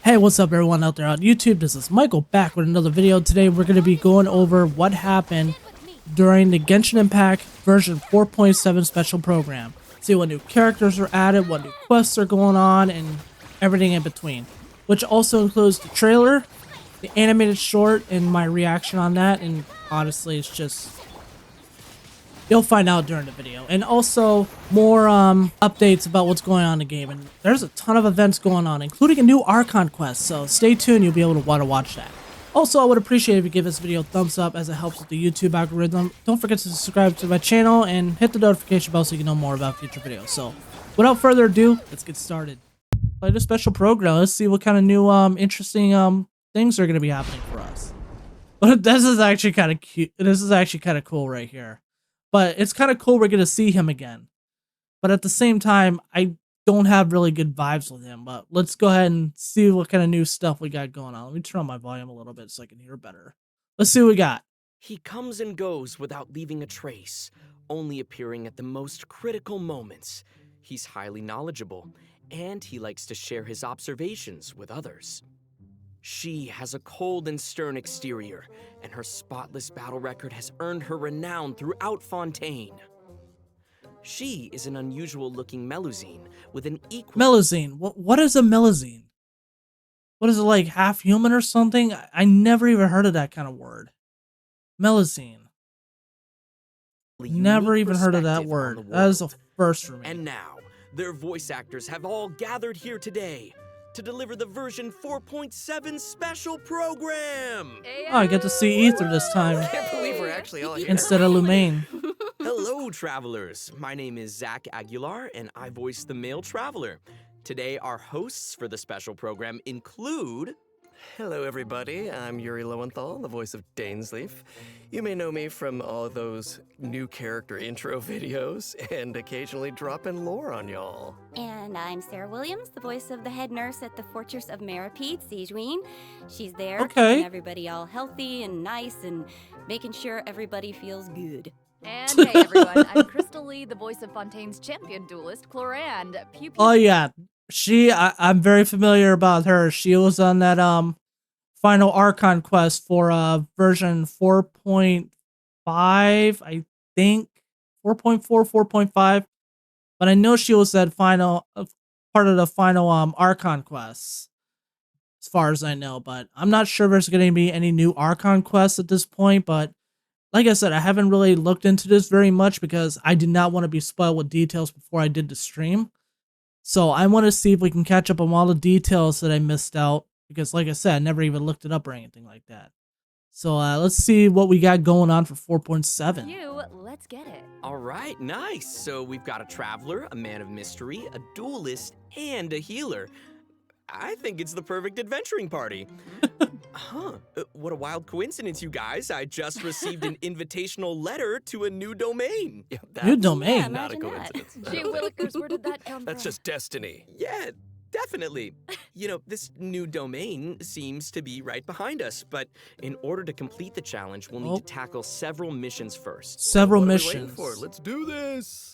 Hey, what's up everyone out there on YouTube? This is Michael back with another video. Today we're going to be going over what happened during the Genshin Impact version 4.7 special program. See what new characters are added, what new quests are going on, and everything in between. Which also includes the trailer, the animated short, and my reaction on that. And honestly, it's just... you'll find out during the video. And also more updates about what's going on in the game. And there's a ton of events going on, including a new Archon quest. So stay tuned, you'll be able to want to watch that. Also, I would appreciate if you give this video a thumbs up as it helps with the YouTube algorithm. Don't forget to subscribe to my channel and hit the notification bell so you can know more about future videos. So without further ado, let's get started. Play the special program. Let's see what kind of new interesting things are going to be happening for us. But this is actually kind of cute. This is actually kind of cool right here. But it's kind of cool we're going to see him again. But at the same time, I don't have really good vibes with him. But let's go ahead and see what kind of new stuff we got going on. Let me turn on my volume a little bit so I can hear better. Let's see what we got. He comes and goes without leaving a trace, only appearing at the most critical moments. He's highly knowledgeable, and he likes to share his observations with others. She has a cold and stern exterior, and her spotless battle record has earned her renown throughout Fontaine. She is an unusual-looking Melusine with an equal... Melusine? What is a Melusine? What is it, like half human or something? I never even heard of that kind of word. Melusine. Never even heard of that word. That is a first for me. And now, their voice actors have all gathered here today to deliver the version 4.7 special program! Oh, I get to see Ether this time. I can't believe we're actually all here. Instead of Lumaine. Hello, travelers. My name is Zach Aguilar, and I voice the male traveler. Today, our hosts for the special program include... Hello, everybody. I'm Yuri Lowenthal, the voice of Dainsleif. You may know me from all those new character intro videos and occasionally dropping lore on y'all. And I'm Sarah Williams, the voice of the head nurse at the Fortress of Maripede, Sijuin. She's there Okay. keeping everybody all healthy and nice and making sure everybody feels good. And hey everyone, I'm Crystal Lee, the voice of Fontaine's champion duelist, Clorand. Pew pew. Oh yeah, I'm very familiar about her. She was on that final Archon quest for version 4.5, I think 4.4, 4.5. But I know she was that final part of the final Archon quests, as far as I know. But I'm not sure if there's going to be any new Archon quests at this point. But like I said, I haven't really looked into this very much because I did not want to be spoiled with details before I did the stream. So I want to see if we can catch up on all the details that I missed out. Because like I said, I never even looked it up or anything like that. So let's see what we got going on for 4.7. You, let's get it. All right, nice. So we've got a traveler, a man of mystery, a duelist, and a healer. I think it's the perfect adventuring party. What a wild coincidence, you guys. I just received an invitational letter to a new domain. Yeah, New domain. Yeah, not a imagine that. coincidence. Gee willikers, where did that come That's from? just destiny. Yeah, definitely. You know, this new domain seems to be right behind us, but in order to complete the challenge, we'll need to tackle several missions first. Several What are we waiting missions. for? Let's do this.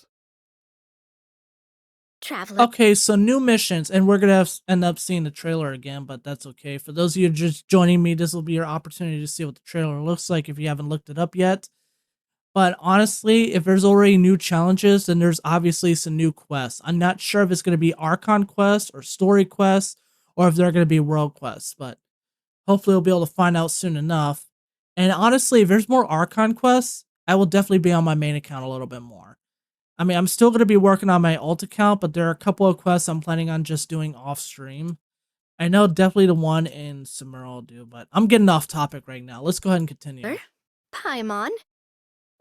Traveler. Okay, so new missions, and we're gonna end up seeing the trailer again, but that's okay. For those of you just joining me, this will be your opportunity to see what the trailer looks like if you haven't looked it up yet. But honestly, if there's already new challenges, then there's obviously some new quests. I'm not sure if it's gonna be Archon quests or story quests, or if they're gonna be world quests, but hopefully we'll be able to find out soon enough. And honestly, if there's more Archon quests, I will definitely be on my main account a little bit more. I mean, I'm still going to be working on my alt account, but there are a couple of quests I'm planning on just doing off stream. I know definitely the one in Samura will do, but I'm getting off topic right now. Let's go ahead and continue. Paimon,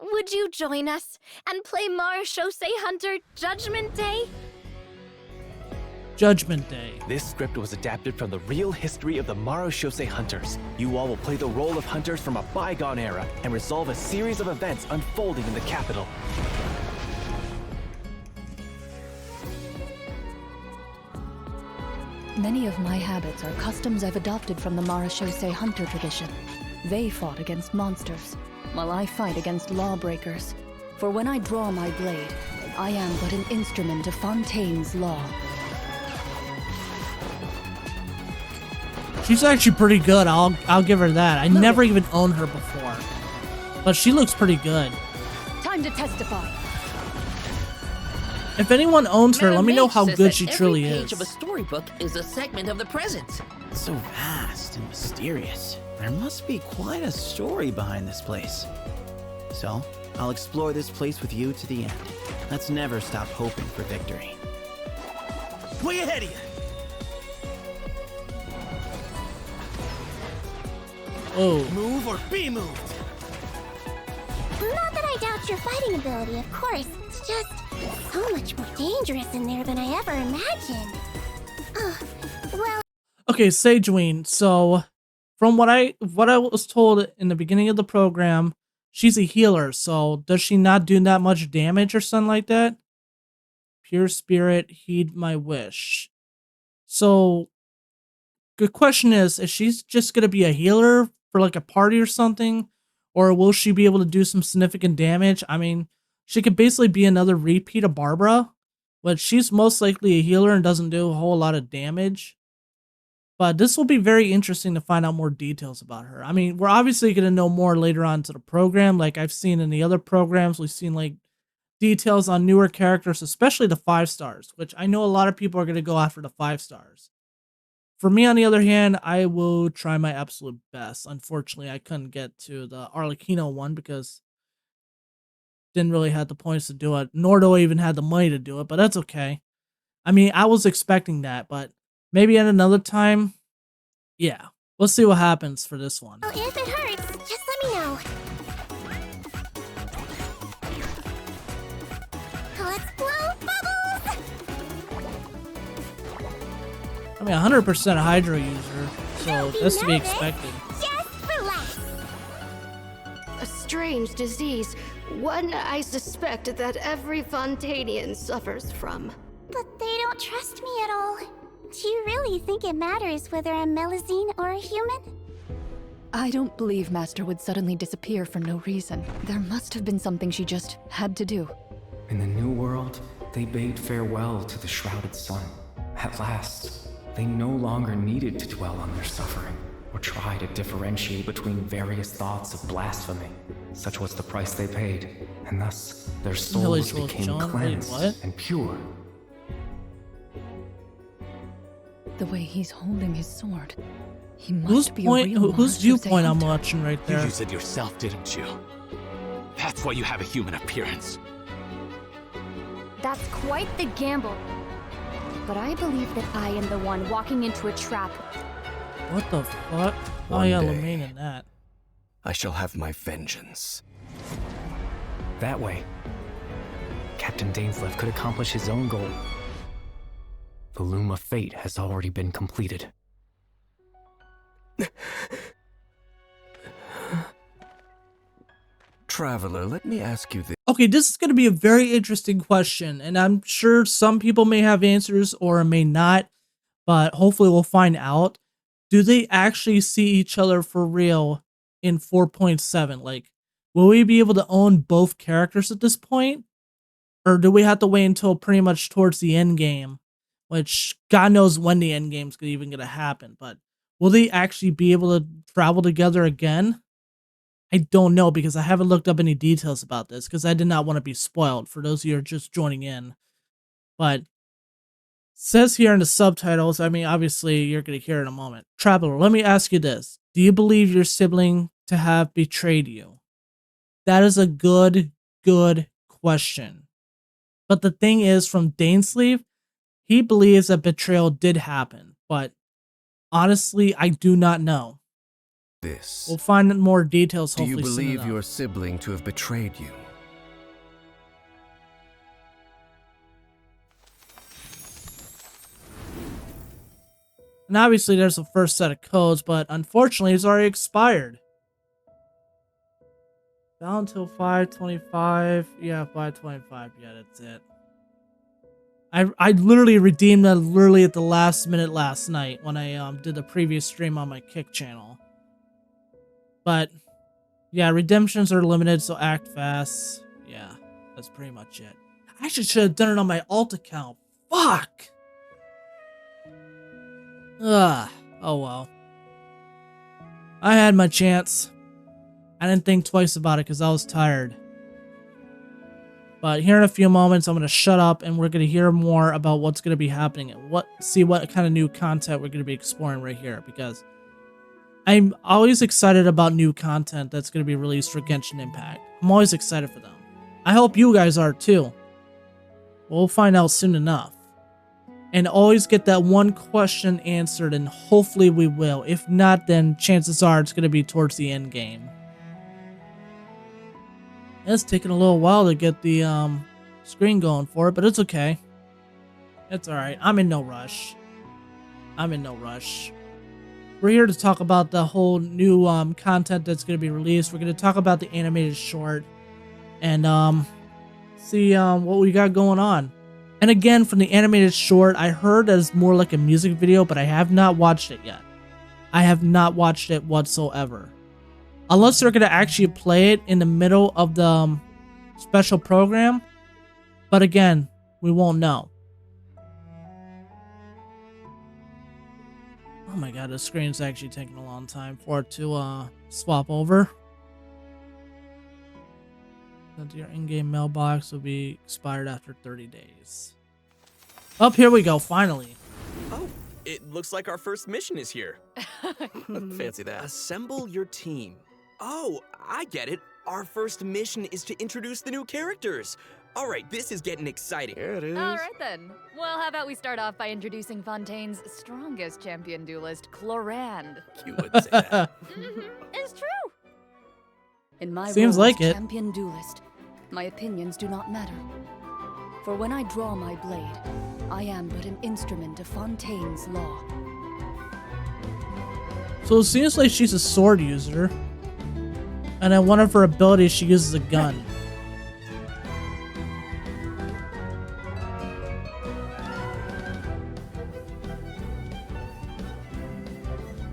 would you join us and play Marechaussee Hunter Judgment Day? Judgment Day. This script was adapted from the real history of the Marechaussee Hunters. You all will play the role of hunters from a bygone era and resolve a series of events unfolding in the capital. Many of my habits are customs I've adopted from the Marechaussee Hunter tradition. They fought against monsters, while I fight against lawbreakers. For when I draw my blade, I am but an instrument of Fontaine's law. She's actually pretty good. I'll give her that. I never even owned her before, but she looks pretty good. Time to testify. If anyone owns her, let me know how good she truly every page is. of a storybook is a segment of the present. So vast and mysterious. There must be quite a story behind this place. So, I'll explore this place with you to the end. Let's never stop hoping for victory. Way ahead of you! Oh. Move or be moved! Not that I doubt your fighting ability, of course. It's just so much more dangerous in there than I ever imagined. Well... Okay, Sageween. So, from what I was told in the beginning of the program, she's a healer. So, does she not do that much damage or something like that? Pure spirit, heed my wish. So, good question is she just gonna be a healer for like a party or something, or will she be able to do some significant damage? I mean, she could basically be another repeat of Barbara, but she's most likely a healer and doesn't do a whole lot of damage. But this will be very interesting to find out more details about her. I mean, we're obviously going to know more later on to the program. Like I've seen in the other programs, we've seen like details on newer characters, especially the 5 stars, which I know a lot of people are going to go after the 5 stars. For me, on the other hand, I will try my absolute best. Unfortunately, I couldn't get to the Arlecchino one because didn't really have the points to do it, nor do I even have the money to do it, but that's okay. I mean, I was expecting that, but maybe at another time, yeah. Let's see what happens for this one. Well, if it hurts, just let me know. Let's blow bubbles! I mean, 100% a Hydro user, so that's to be expected. Just relax. A strange disease, one I suspect that every Fontanian suffers from. But they don't trust me at all. Do you really think it matters whether I'm Melusine or a human? I don't believe Master would suddenly disappear for no reason. There must have been something she just had to do. In the New World, they bade farewell to the shrouded sun. At last, they no longer needed to dwell on their suffering, or try to differentiate between various thoughts of blasphemy. Such was the price they paid, and thus their souls became cleansed and pure. The way he's holding his sword. He must be whose viewpoint I'm watching right there? You used it yourself, didn't you? That's why you have a human appearance. That's quite the gamble. But I believe that I am the one walking into a trap. What the fuck? Oh yeah, Lemaine in that. I shall have my vengeance. That way, Captain Dainsleif could accomplish his own goal. The loom of fate has already been completed. Traveler, let me ask you this. Okay, this is going to be a very interesting question, and I'm sure some people may have answers or may not, but hopefully we'll find out. Do they actually see each other for real in 4.7? Like, will we be able to own both characters at this point? Or do we have to wait until pretty much towards the end game? Which, God knows when the end game's even going to happen, but will they actually be able to travel together again? I don't know, because I haven't looked up any details about this, because I did not want to be spoiled for those of you who are just joining in. But, says here in the subtitles, I mean, obviously, you're going to hear in a moment. Traveler, let me ask you this. Do you believe your sibling to have betrayed you? That is a good question. But the thing is, from Dainsleif, he believes that betrayal did happen, but honestly, I do not know. We'll find more details Do hopefully you soon believe enough. your sibling to have betrayed you? And obviously there's the first set of codes, but unfortunately it's already expired. Down until 5/25. Yeah, 5/25. Yeah, that's it. I literally redeemed that literally at the last minute last night when I did the previous stream on my Kick channel. But yeah, redemptions are limited, so act fast. Yeah, that's pretty much it. I actually should have done it on my alt account. Fuck! Ugh. Oh well. I had my chance. I didn't think twice about it because I was tired. But here in a few moments, I'm going to shut up and we're going to hear more about what's going to be happening and see what kind of new content we're going to be exploring right here, because I'm always excited about new content that's going to be released for Genshin Impact. I'm always excited for them. I hope you guys are too. We'll find out soon enough. And always get that one question answered, and hopefully we will. If not, then chances are it's going to be towards the end game. It's taking a little while to get the screen going for it, but it's okay. It's alright. I'm in no rush. We're here to talk about the whole new content that's going to be released. We're going to talk about the animated short and see what we got going on. And again, from the animated short, I heard that it's more like a music video, but I have not watched it yet. I have not watched it whatsoever. Unless they're going to actually play it in the middle of the special program. But again, we won't know. Oh my god, the screen's actually taking a long time for it to swap over. That your in-game mailbox will be expired after 30 days. Up, here we go, finally. Oh, it looks like our first mission is here. Fancy that. Assemble your team. Oh, I get it. Our first mission is to introduce the new characters. All right, this is getting exciting. Here it is. All right then. Well, how about we start off by introducing Fontaine's strongest champion duelist, Clorand. You would say that. It's true. In my Seems role like as it. champion duelist, my opinions do not matter. For when I draw my blade, I am but an instrument of Fontaine's law. So it seems like she's a sword user. And then one of her abilities, she uses a gun.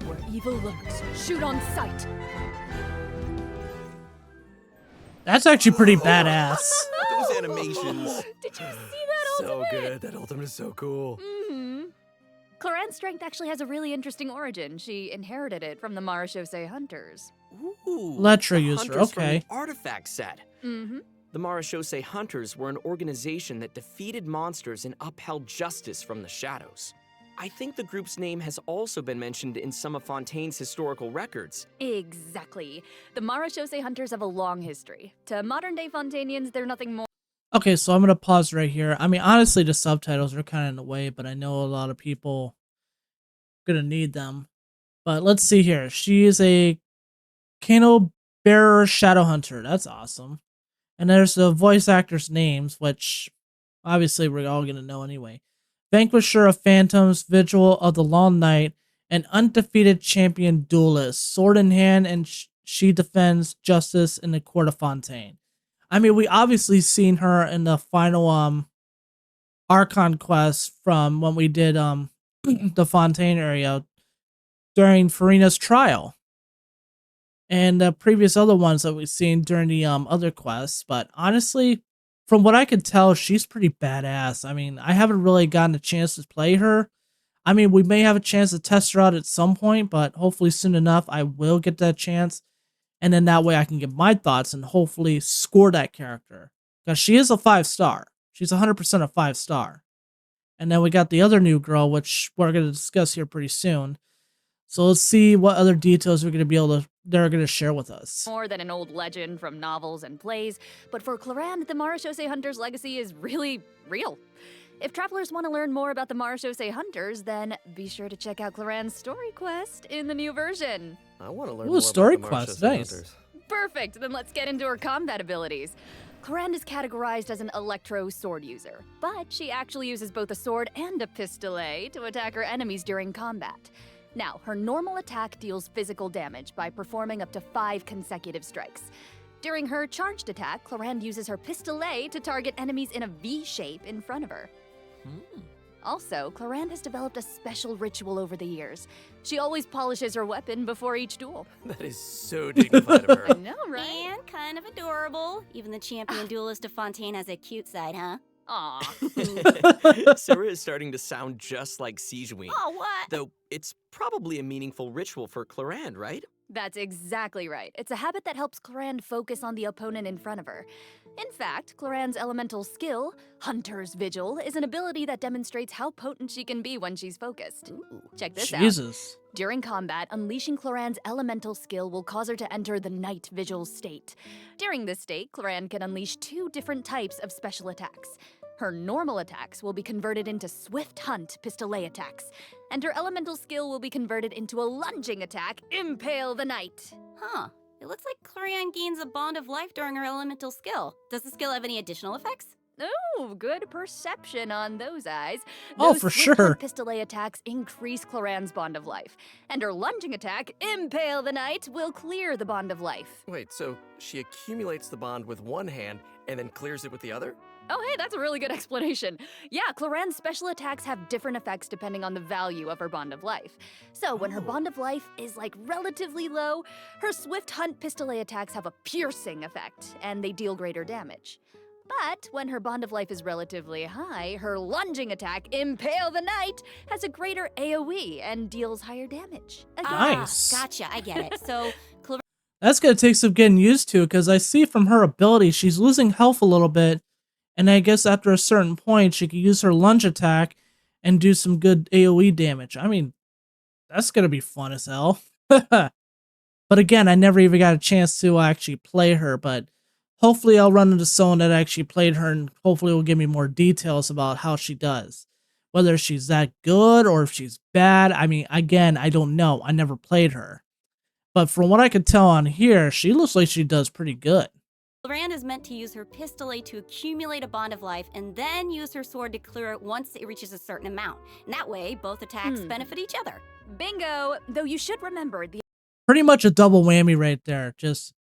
Where evil lurks, shoot on sight. That's actually pretty badass. Those animations. Did you see that So ultimate? good. That ultimate is so cool. Clorand's strength actually has a really interesting origin. She inherited it from the Marashose hunters. Ooh, Letra the user, hunters from okay. the artifact set. The Marashose Hunters were an organization that defeated monsters and upheld justice from the shadows. I think the group's name has also been mentioned in some of Fontaine's historical records. Exactly. The Marashose hunters have a long history. To modern-day Fontainians, they're nothing more. Okay, so I'm going to pause right here. I mean, honestly, the subtitles are kind of in the way, but I know a lot of people are going to need them. But let's see here. She is a Kano Bearer Shadow Hunter. That's awesome. And there's the voice actors' names, which obviously we're all going to know anyway. Vanquisher of Phantoms, Vigil of the Long Night, and undefeated champion duelist. Sword in hand, and she defends justice in the court of Fontaine. I mean, we obviously seen her in the final Archon quest from when we did the Fontaine area during Farina's trial. And the previous other ones that we've seen during the other quests. But honestly, from what I could tell, she's pretty badass. I mean, I haven't really gotten a chance to play her. I mean, we may have a chance to test her out at some point, but hopefully soon enough I will get that chance. And then that way I can get my thoughts and hopefully score that character. Because she is a 5-star. She's 100% a 5-star. And then we got the other new girl, which we're going to discuss here pretty soon. So let's see what other details we're going to be able to, they're going to share with us. More than an old legend from novels and plays, but for Clorand, the Marashose Hunters' legacy is really real. If travelers want to learn more about the Marashose Hunters, then be sure to check out Clorand's story quest in the new version. I want to learn Ooh, more story about the quest, Marashose nice. Hunters. Perfect, then let's get into her combat abilities. Clorand is categorized as an electro sword user, but she actually uses both a sword and a pistolet to attack her enemies during combat. Now, her normal attack deals physical damage by performing up to 5 consecutive strikes. During her charged attack, Clorand uses her pistolet to target enemies in a V shape in front of her. Also, Clorand has developed a special ritual over the years. She always polishes her weapon before each duel. That is so dignified of her. I know, right? And kind of adorable. Even the champion duelist of Fontaine has a cute side, huh? Aw. Sarah is starting to sound just like Sijuin. Oh, what? Though it's probably a meaningful ritual for Clorand, right? That's exactly right. It's a habit that helps Clorand focus on the opponent in front of her. In fact, Clorand's elemental skill, Hunter's Vigil, is an ability that demonstrates how potent she can be when she's focused. Check this out. Jesus. During combat, unleashing Clorand's elemental skill will cause her to enter the Night Vigil state. During this state, Clorand can unleash 2 different types of special attacks. Her normal attacks will be converted into Swift Hunt Pistolet attacks, and her elemental skill will be converted into a lunging attack, Impale the Knight. Huh. It looks like Clorand gains a bond of life during her elemental skill. Does the skill have any additional effects? Oh, good perception on those eyes. Oh, Those for Swift sure. Hunt Pistolet attacks increase Clorand's bond of life, and her lunging attack, Impale the Knight, will clear the bond of life. Wait, so she accumulates the bond with one hand and then clears it with the other? Oh, hey, that's a really good explanation. Yeah, Clorand's special attacks have different effects depending on the value of her bond of life. So when her bond of life is like relatively low, her Swift Hunt Pistolet attacks have a piercing effect, and they deal greater damage. But when her bond of life is relatively high, her lunging attack, Impale the Knight, has a greater AoE and deals higher damage. Nice. Gotcha, I get it. So, That's gonna take some getting used to, because I see from her ability she's losing health a little bit, and I guess after a certain point she can use her lunge attack and do some good AoE damage. I mean, that's gonna be fun as hell. But again, I never even got a chance to actually play her, but hopefully I'll run into someone that actually played her, and hopefully will give me more details about how she does. Whether she's that good or if she's bad, I mean, again, I don't know. I never played her. But from what I could tell on here, she looks like she does pretty good. Clorand is meant to use her pistolet to accumulate a bond of life and then use her sword to clear it once it reaches a certain amount. And that way, both attacks benefit each other. Bingo! Though you should remember the Pretty much a double whammy right there. Just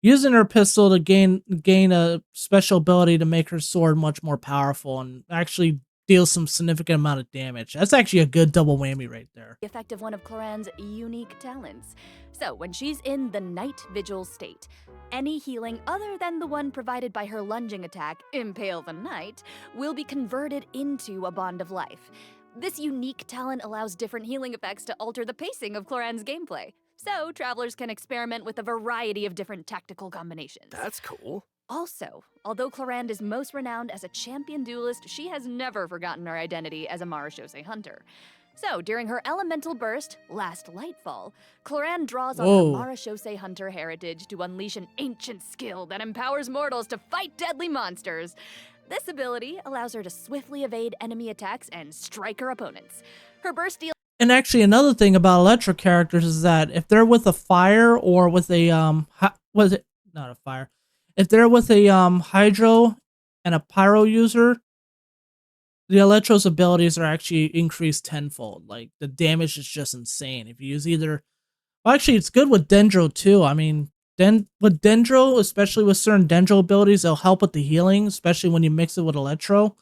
using her pistol to gain a special ability to make her sword much more powerful and actually deal some significant amount of damage. That's actually a good double whammy right there. effect of one of Clorand's unique talents. So when she's in the Night Vigil state, any healing other than the one provided by her lunging attack, Impale the Knight, will be converted into a bond of life. This unique talent allows different healing effects to alter the pacing of Clorand's gameplay, so travelers can experiment with a variety of different tactical combinations. That's cool. Also, although Clorand is most renowned as a champion duelist, she has never forgotten her identity as a marashose hunter. So, during her elemental burst, Last Lightfall, Clorand draws on her marashose hunter heritage to unleash an ancient skill that empowers mortals to fight deadly monsters. This ability allows her to swiftly evade enemy attacks and strike her opponents. Her burst deals. And actually, another thing about electric characters is that if they're with a fire or with a not a fire, if they're with a hydro and a pyro user, the Electro's abilities are actually increased tenfold. Like, the damage is just insane. If you use either... Well, actually, it's good with Dendro, too. I mean, with Dendro, especially with certain Dendro abilities, it'll help with the healing, especially when you mix it with Electro.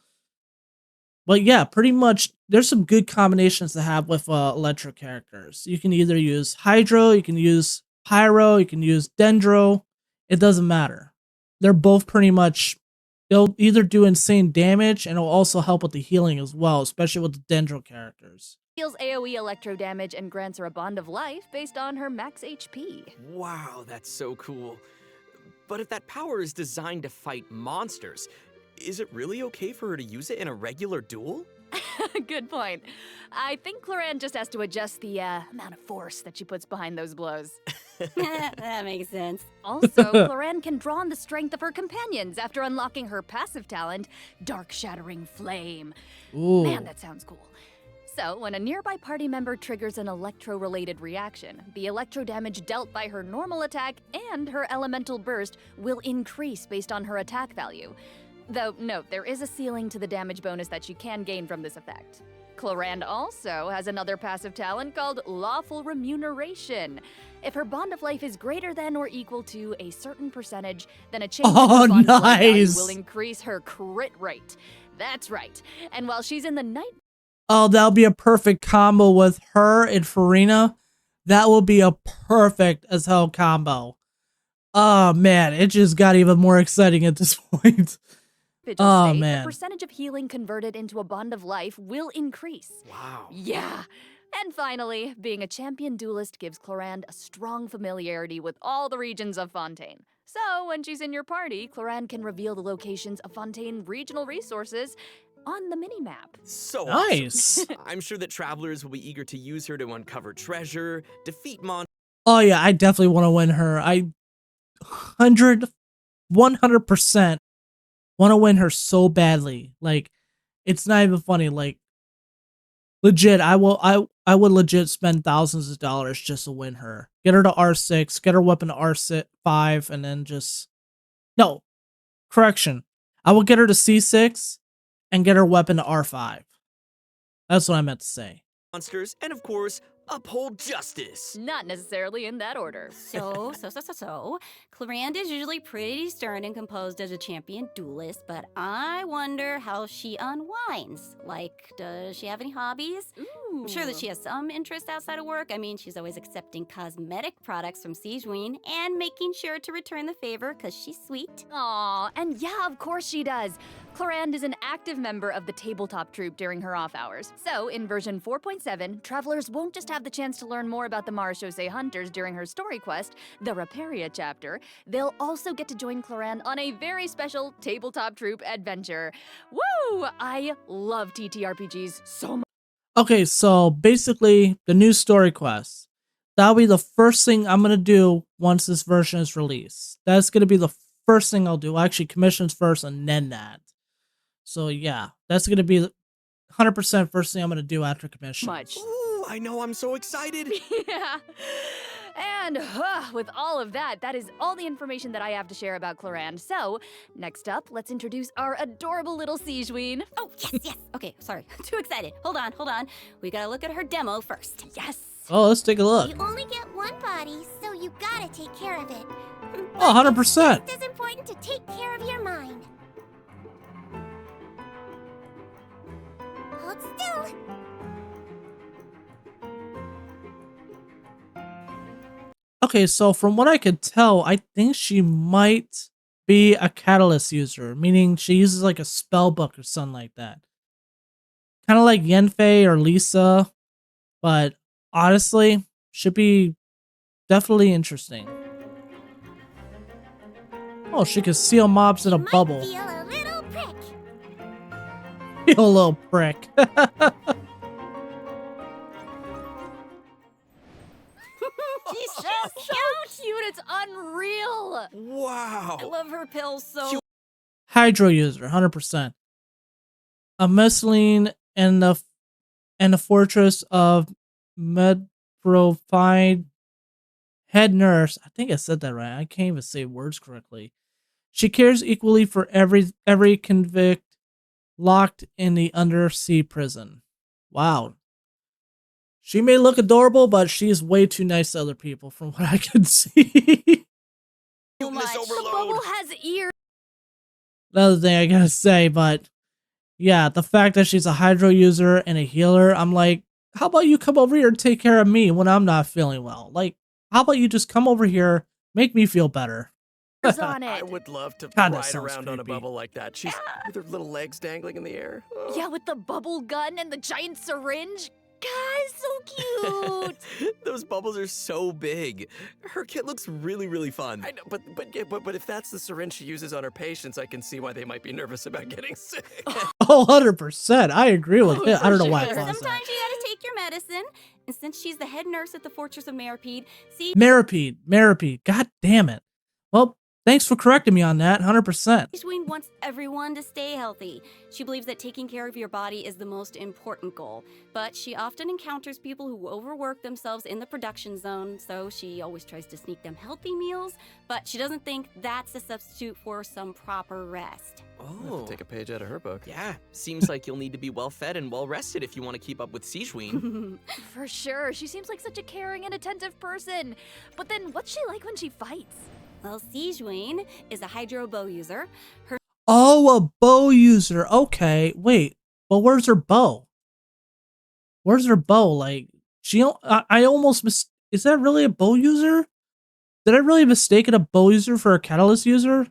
But yeah, pretty much, there's some good combinations to have with Electro characters. You can either use Hydro, you can use Pyro, you can use Dendro. It doesn't matter. They're both pretty much... They'll either do insane damage, and it'll also help with the healing as well, especially with the Dendro characters. Deals AoE electro damage and grants her a bond of life based on her max HP. Wow, that's so cool. But if that power is designed to fight monsters, is it really okay for her to use it in a regular duel? Good point. I think Clorand just has to adjust the amount of force that she puts behind those blows. That makes sense. Also, Clorand can draw on the strength of her companions after unlocking her passive talent, Dark Shattering Flame. Ooh. Man, that sounds cool. So, when a nearby party member triggers an electro-related reaction, the electro damage dealt by her normal attack and her elemental burst will increase based on her attack value. Though, note, there is a ceiling to the damage bonus that she can gain from this effect. Clorand also has another passive talent called Lawful Remuneration. If her bond of life is greater than or equal to a certain percentage, then a change in her bond of life value will increase her crit rate. That's right. And while she's in the night... Oh, that'll be a perfect combo with her and Farina. That will be a perfect as hell combo. Oh, man, it just got even more exciting at this point. Oh, man. The percentage of healing converted into a bond of life will increase. Wow. Yeah. And finally, being a champion duelist gives Clorinde a strong familiarity with all the regions of Fontaine. So, when she's in your party, Clorinde can reveal the locations of Fontaine regional resources on the minimap. So Nice. awesome. I'm sure that travelers will be eager to use her to uncover treasure, defeat monsters. Oh yeah, I definitely want to win her. I 100% want to win her so badly. Like, it's not even funny. Like, legit, I would legit spend thousands of dollars just to win her. Get her to R6, get her weapon to R5, and then just... No, correction. I will get her to C6 and get her weapon to R5. That's what I meant to say. Monsters, and of course, uphold justice. Not necessarily in that order. So, Clorinde is usually pretty stern and composed as a champion duelist, but I wonder how she unwinds. Like, does she have any hobbies? Ooh. I'm sure that she has some interest outside of work. I mean, she's always accepting cosmetic products from Sigewinne and making sure to return the favor because she's sweet. Aw, and yeah, of course she does. Clorinde is an active member of the tabletop troupe during her off hours. So, in version 4.7, travelers won't just have the chance to learn more about the Marechaussee Hunters during her story quest, the Raparia chapter, they'll also get to join Clorinde on a very special tabletop troupe adventure. Woo! I love TTRPGs so much. Okay, so basically, the new story quest. That'll be the first thing I'm going to do once this version is released. That's going to be the first thing I'll do. Actually, commissions first and then that. So yeah, that's going to be 100% first thing I'm going to do after commission. Much. Ooh, I know, I'm so excited. Yeah. And with all of that, that is all the information that I have to share about Clorinde. So, next up, let's introduce our adorable little Sigewinne. Oh, yes. Okay, sorry. Too excited. Hold on. We gotta look at her demo first. Yes. Oh, let's take a look. You only get one body, so you gotta take care of it. Oh, 100%. It's just as important to take care of your mind. Hold still. Okay, so from what I could tell, I think she might be a catalyst user, meaning she uses like a spell book or something like that. Kind of like Yenfei or Lisa, but honestly, should be definitely interesting. Oh, she can seal mobs in a bubble. Feel a little prick. Feel a little prick. She's so cute. Cute, it's unreal. Wow. I love her pills so Hydro user, 100%. A Mescaline and the fortress of Medprophide head nurse. I think I said that right. I can't even say words correctly. She cares equally for every convict locked in the undersea prison. Wow. She may look adorable, but she is way too nice to other people from what I can see. Cuteness The overload. bubble has ears. Another thing I gotta say, but yeah, the fact that she's a hydro user and a healer, I'm like, how about you come over here and take care of me when I'm not feeling well? Like, how about you just come over here, make me feel better? On it. I would love to God, that ride sounds around on a creepy. bubble like that. She's with her little legs dangling in the air. Oh. Yeah, with the bubble gun and the giant syringe. Guys, so cute. Those bubbles are so big. Her kit looks really, really fun. I know, but if that's the syringe she uses on her patients, I can see why they might be nervous about getting sick. Oh, 100%. I agree with it. I don't know why I Sometimes paused that. you gotta take your medicine. And since she's the head nurse at the Fortress of Maripede, Maripede. God damn it. Well, thanks for correcting me on that. 100%. Sigewinne wants everyone to stay healthy. She believes that taking care of your body is the most important goal, but she often encounters people who overwork themselves in the production zone, so she always tries to sneak them healthy meals, but she doesn't think that's a substitute for some proper rest. Oh. Take a page out of her book. Yeah, seems like you'll need to be well-fed and well-rested if you want to keep up with Sigewinne. For sure. She seems like such a caring and attentive person. But then what's she like when she fights? Well, Sigewinne is a hydro bow user. Her Oh, a bow user. Okay, wait. But where's her bow? Where's her bow? Like, I almost is that really a bow user? Did I really mistake a bow user for a catalyst user?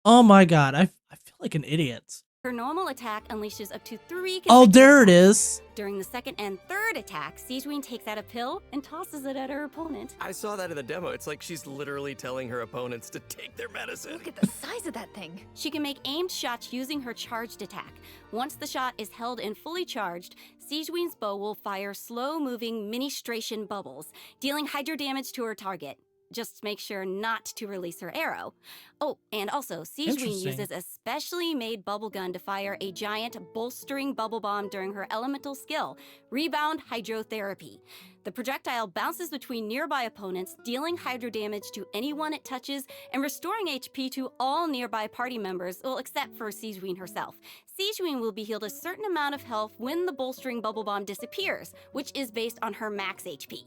Oh my god, I feel like an idiot. Her normal attack unleashes up to 3 Oh, consecutive there it attacks. is. During the second and third attack, Sigewinne takes out a pill and tosses it at her opponent. I saw that in the demo. It's like she's literally telling her opponents to take their medicine. Look at the size of that thing. She can make aimed shots using her charged attack. Once the shot is held and fully charged, Sigewinne's bow will fire slow-moving ministration bubbles, dealing hydro damage to her target. Just make sure not to release her arrow. Oh, and also, Sigewinne Interesting. uses a specially made bubble gun to fire a giant bolstering bubble bomb during her elemental skill, Rebound Hydrotherapy. The projectile bounces between nearby opponents, dealing hydro damage to anyone it touches and restoring HP to all nearby party members, well, except for Sigewinne herself. Sigewinne will be healed a certain amount of health when the bolstering bubble bomb disappears, which is based on her max HP.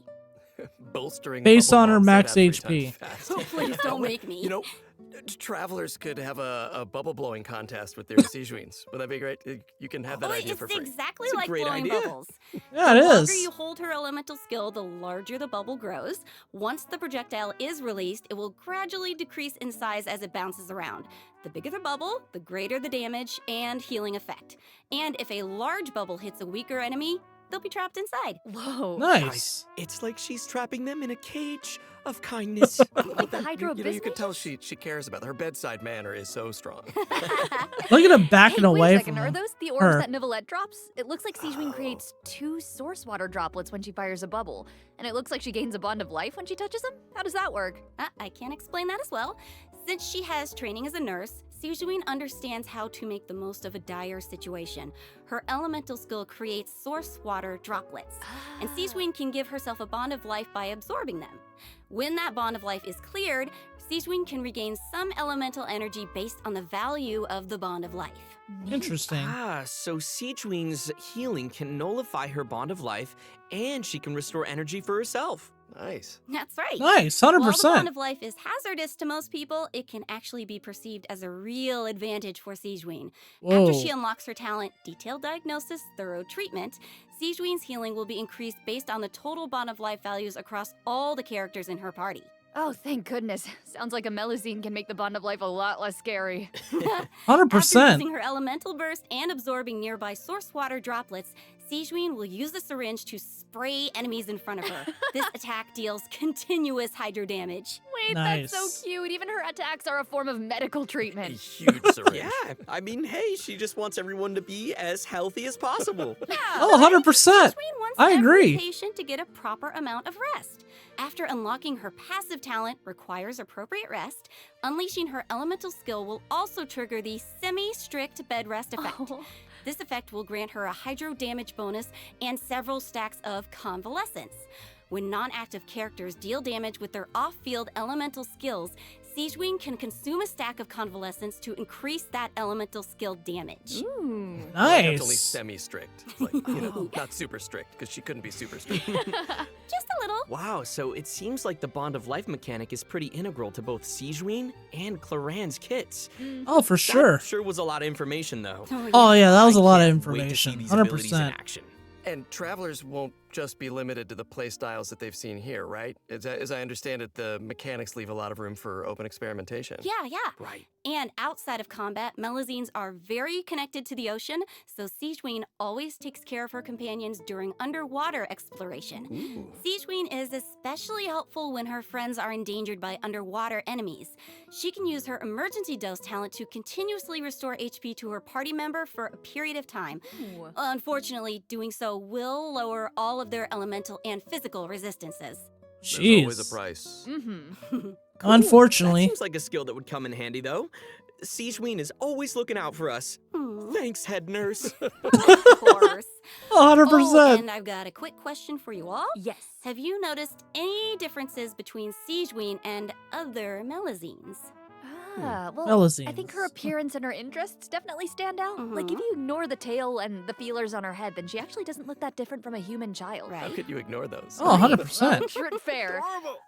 Bolstering Based bubble on her bomb, say max that 3 HP. times fast. Oh, please don't make me. You know, travelers could have a bubble blowing contest with their Sigewinnes. Would that be great? You can have that Oh, idea for free. it's exactly It's a like great blowing idea. bubbles. Yeah, it The longer is. you hold her elemental skill, the larger the bubble grows. Once the projectile is released, it will gradually decrease in size as it bounces around. The bigger the bubble, the greater the damage and healing effect. And if a large bubble hits a weaker enemy, they'll be trapped inside. Whoa. Nice. It's like she's trapping them in a cage of kindness. Like the Hydro You could tell she cares about it. Her bedside manner is so strong. Look at him backing Hey, away wait a second, from are him. those the orbs her. that Nivelette drops? It looks like Sigewinne creates 2 source water droplets when she fires a bubble, and it looks like she gains a bond of life when she touches them? How does that work? I can explain that as well. Since she has training as a nurse, Sigewinne understands how to make the most of a dire situation. Her elemental skill creates source water droplets, and Sigewinne can give herself a bond of life by absorbing them. When that bond of life is cleared, Sigewinne can regain some elemental energy based on the value of the bond of life. Interesting. So Sigewinne's healing can nullify her bond of life, and she can restore energy for herself. Nice. That's right. Nice, While the 100%. bond of life is hazardous to most people, it can actually be perceived as a real advantage for Sigewinne. Whoa. After she unlocks her talent, Detailed Diagnosis, Thorough Treatment, Sigewinne's healing will be increased based on the total bond of life values across all the characters in her party. Oh, thank goodness. Sounds like a Melusine can make the bond of life a lot less scary. 100%. After using her elemental burst and absorbing nearby source water droplets, Sigewinne will use the syringe to spray enemies in front of her. This attack deals continuous hydro damage. Wait, that's so cute. Even her attacks are a form of medical treatment. Huge syringe. Yeah, I mean, hey, she just wants everyone to be as healthy as possible. Oh, 100%. Sigewinne wants I agree. every patient to get a proper amount of rest. After unlocking her passive talent requires appropriate rest, unleashing her elemental skill will also trigger the semi-strict bed rest effect. Oh. This effect will grant her a hydro damage bonus and several stacks of convalescence. When non-active characters deal damage with their off-field elemental skills, Sigewinne can consume a stack of convalescence to increase that elemental skill damage. Ooh. Like, it's only Nice. semi-strict. It's like, you know, not super strict, because she couldn't be super strict. Just a little. Wow, so it seems like the bond of life mechanic is pretty integral to both Sigewinne and Claran's kits. Oh, for sure. That sure was a lot of information, though. Oh, yeah, that was a lot of Can't wait to see information. these abilities in 100%. action. And travelers won't just be limited to the play styles that they've seen here, right? As I understand it, the mechanics leave a lot of room for open experimentation. Yeah. Right. And outside of combat, Melusines are very connected to the ocean, so Sigewinne always takes care of her companions during underwater exploration. Sigewinne is especially helpful when her friends are endangered by underwater enemies. She can use her emergency dose talent to continuously restore HP to her party member for a period of time. Ooh. Unfortunately, doing so will lower all of their elemental and physical resistances. There's always a Jeez. price. Mm-hmm. Unfortunately. That seems like a skill that would come in handy, though. Sigewinne is always looking out for us. Thanks, head nurse. Of course. 100%. Oh, and I've got a quick question for you all. Yes. Have you noticed any differences between Sigewinne and other Melusines? Well, Melusines. I think her appearance and her interests definitely stand out. Like, if you ignore the tail and the feelers on her head, then she actually doesn't look that different from a human child. How could you ignore those? Oh, 100%. True and fair.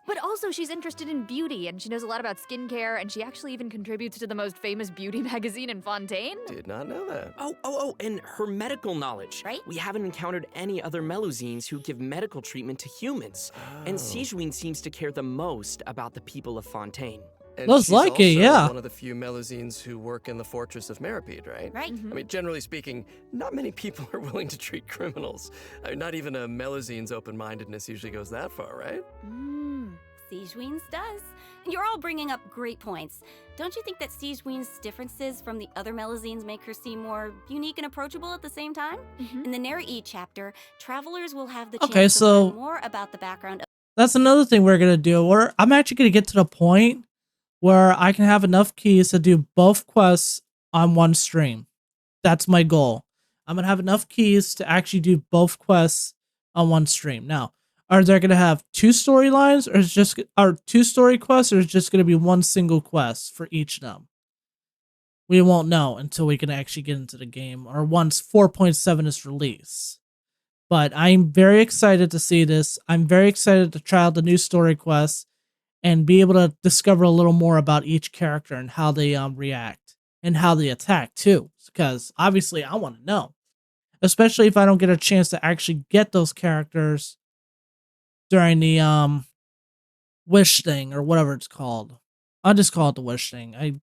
But also, she's interested in beauty, and she knows a lot about skincare, and she actually even contributes to the most famous beauty magazine in Fontaine. Did not know that. Oh, and her medical knowledge. Right. We haven't encountered any other Melusines who give medical treatment to humans. And Sigewinne seems to care the most about the people of Fontaine. And Looks she's like it, also yeah. one of the few Melusines who work in the Fortress of Meripede, right? Right. I mean, generally speaking, not many people are willing to treat criminals. I mean, not even a Melusine's open-mindedness usually goes that far, right? Siegeween's does. And you're all bringing up great points. Don't you think that Siegeween's differences from the other Melusines make her seem more unique and approachable at the same time? In the Neri chapter, travelers will have the chance to learn more about the background of That's another thing we're gonna do. I'm actually gonna get to the point where I can have enough keys to do both quests on one stream. That's my goal. I'm gonna have enough keys to actually do both quests on one stream. Now, are they gonna have two storylines, or is just are two story quests, or is just gonna be one single quest for each of them? We won't know until we can actually get into the game, or once 4.7 is released. But I'm very excited to see this. I'm very excited to try out the new story quests and be able to discover a little more about each character and how they react and how they attack too. Because obviously I want to know. Especially if I don't get a chance to actually get those characters during the wish thing or whatever it's called. I'll just call it the wish thing.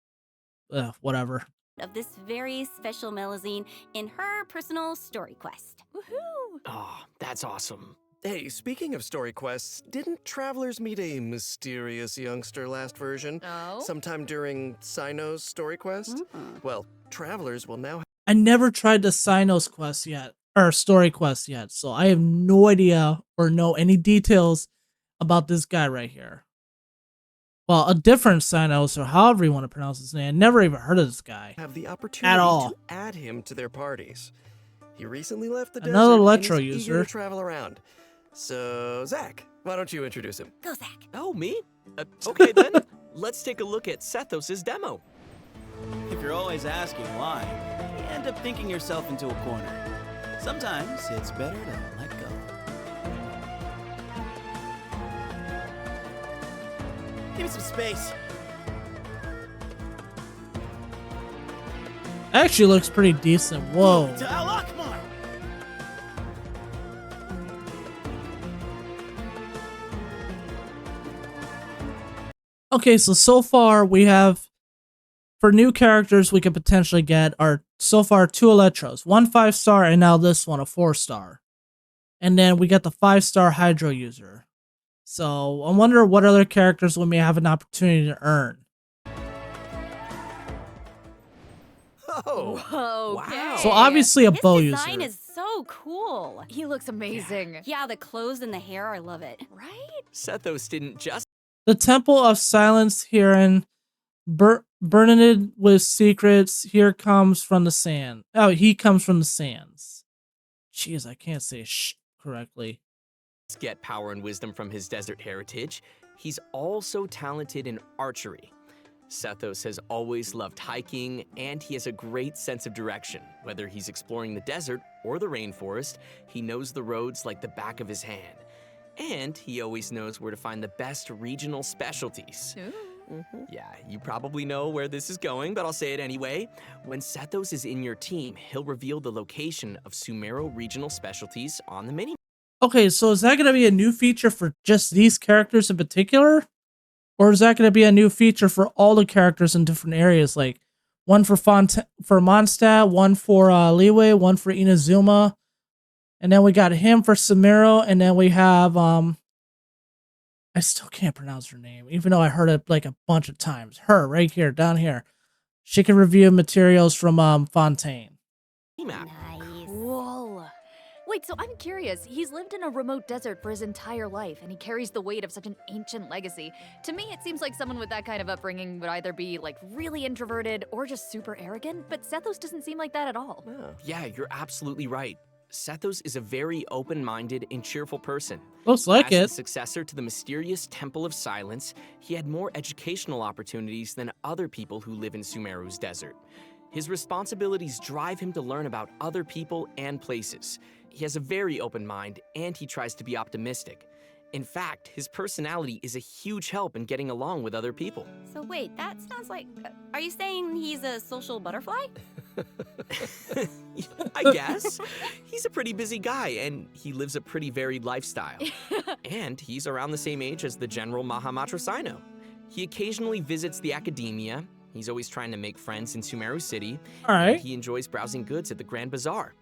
Whatever. of this very special Melusine in her personal story quest. Woohoo! Oh, that's awesome. Hey, speaking of story quests, didn't travelers meet a mysterious youngster last version? Oh? Sometime during Sino's story quest? Well, travelers will now I never tried the Sinos quest yet, or story quest yet, so I have no idea or know any details about this guy right here. Well, a different Sinos, or however you want to pronounce his name. I never even heard of this guy. have the opportunity At all. to add him to their parties. He recently left the Another desert Electro and he's eager user. to travel around. So, Zach, why don't you introduce him? Go, Zach. Oh, me? Okay then. Let's take a look at Sethos' demo. If you're always asking why, you end up thinking yourself into a corner. Sometimes it's better to let go. Give me some space. Actually looks pretty decent. Whoa. To Al Akbar! Okay, so far we have, for new characters we could potentially get, are so far 2 Electros, 1 5-star and now this one a 4-star. And then we got the 5-star Hydro user. So I wonder what other characters we may have an opportunity to earn. Oh, Whoa, wow. So obviously a His bow design user. is so cool. He looks amazing. Yeah, the clothes and the hair, I love it. Right? Sethos didn't just The Temple of Silence herein, burdened with secrets, here comes from the sand. Oh, he comes from the sands. Jeez, I can't say correctly. get power and wisdom from his desert heritage, he's also talented in archery. Sethos has always loved hiking, and he has a great sense of direction. Whether he's exploring the desert or the rainforest, he knows the roads like the back of his hand. And he always knows where to find the best regional specialties. Yeah, you probably know where this is going, but I'll say it anyway. When Sethos is in your team, he'll reveal the location of Sumero regional specialties on the mini. Okay, so is that going to be a new feature for just these characters in particular? Or is that going to be a new feature for all the characters in different areas? Like, one for Mondstadt, one for Liyue, one for Inazuma. And then we got him for Sumero, and then we have, I still can't pronounce her name, even though I heard it like a bunch of times. Her, right here, down here. She can review materials from Fontaine. Map. Cool. Wait, so I'm curious. He's lived in a remote desert for his entire life, and he carries the weight of such an ancient legacy. To me, it seems like someone with that kind of upbringing would either be, like, really introverted or just super arrogant, but Sethos doesn't seem like that at all. Yeah, you're absolutely right. Sethos is a very open-minded and cheerful person. Looks like As it. the successor to the mysterious Temple of Silence, he had more educational opportunities than other people who live in Sumeru's desert. His responsibilities drive him to learn about other people and places. He has a very open mind, and he tries to be optimistic. In fact, his personality is a huge help in getting along with other people. So wait, that sounds like... are you saying he's a social butterfly? I guess. He's a pretty busy guy, and he lives a pretty varied lifestyle. And he's around the same age as the General Mahamatra Sino. He occasionally visits the academia. He's always trying to make friends in Sumeru City. All right. And he enjoys browsing goods at the Grand Bazaar.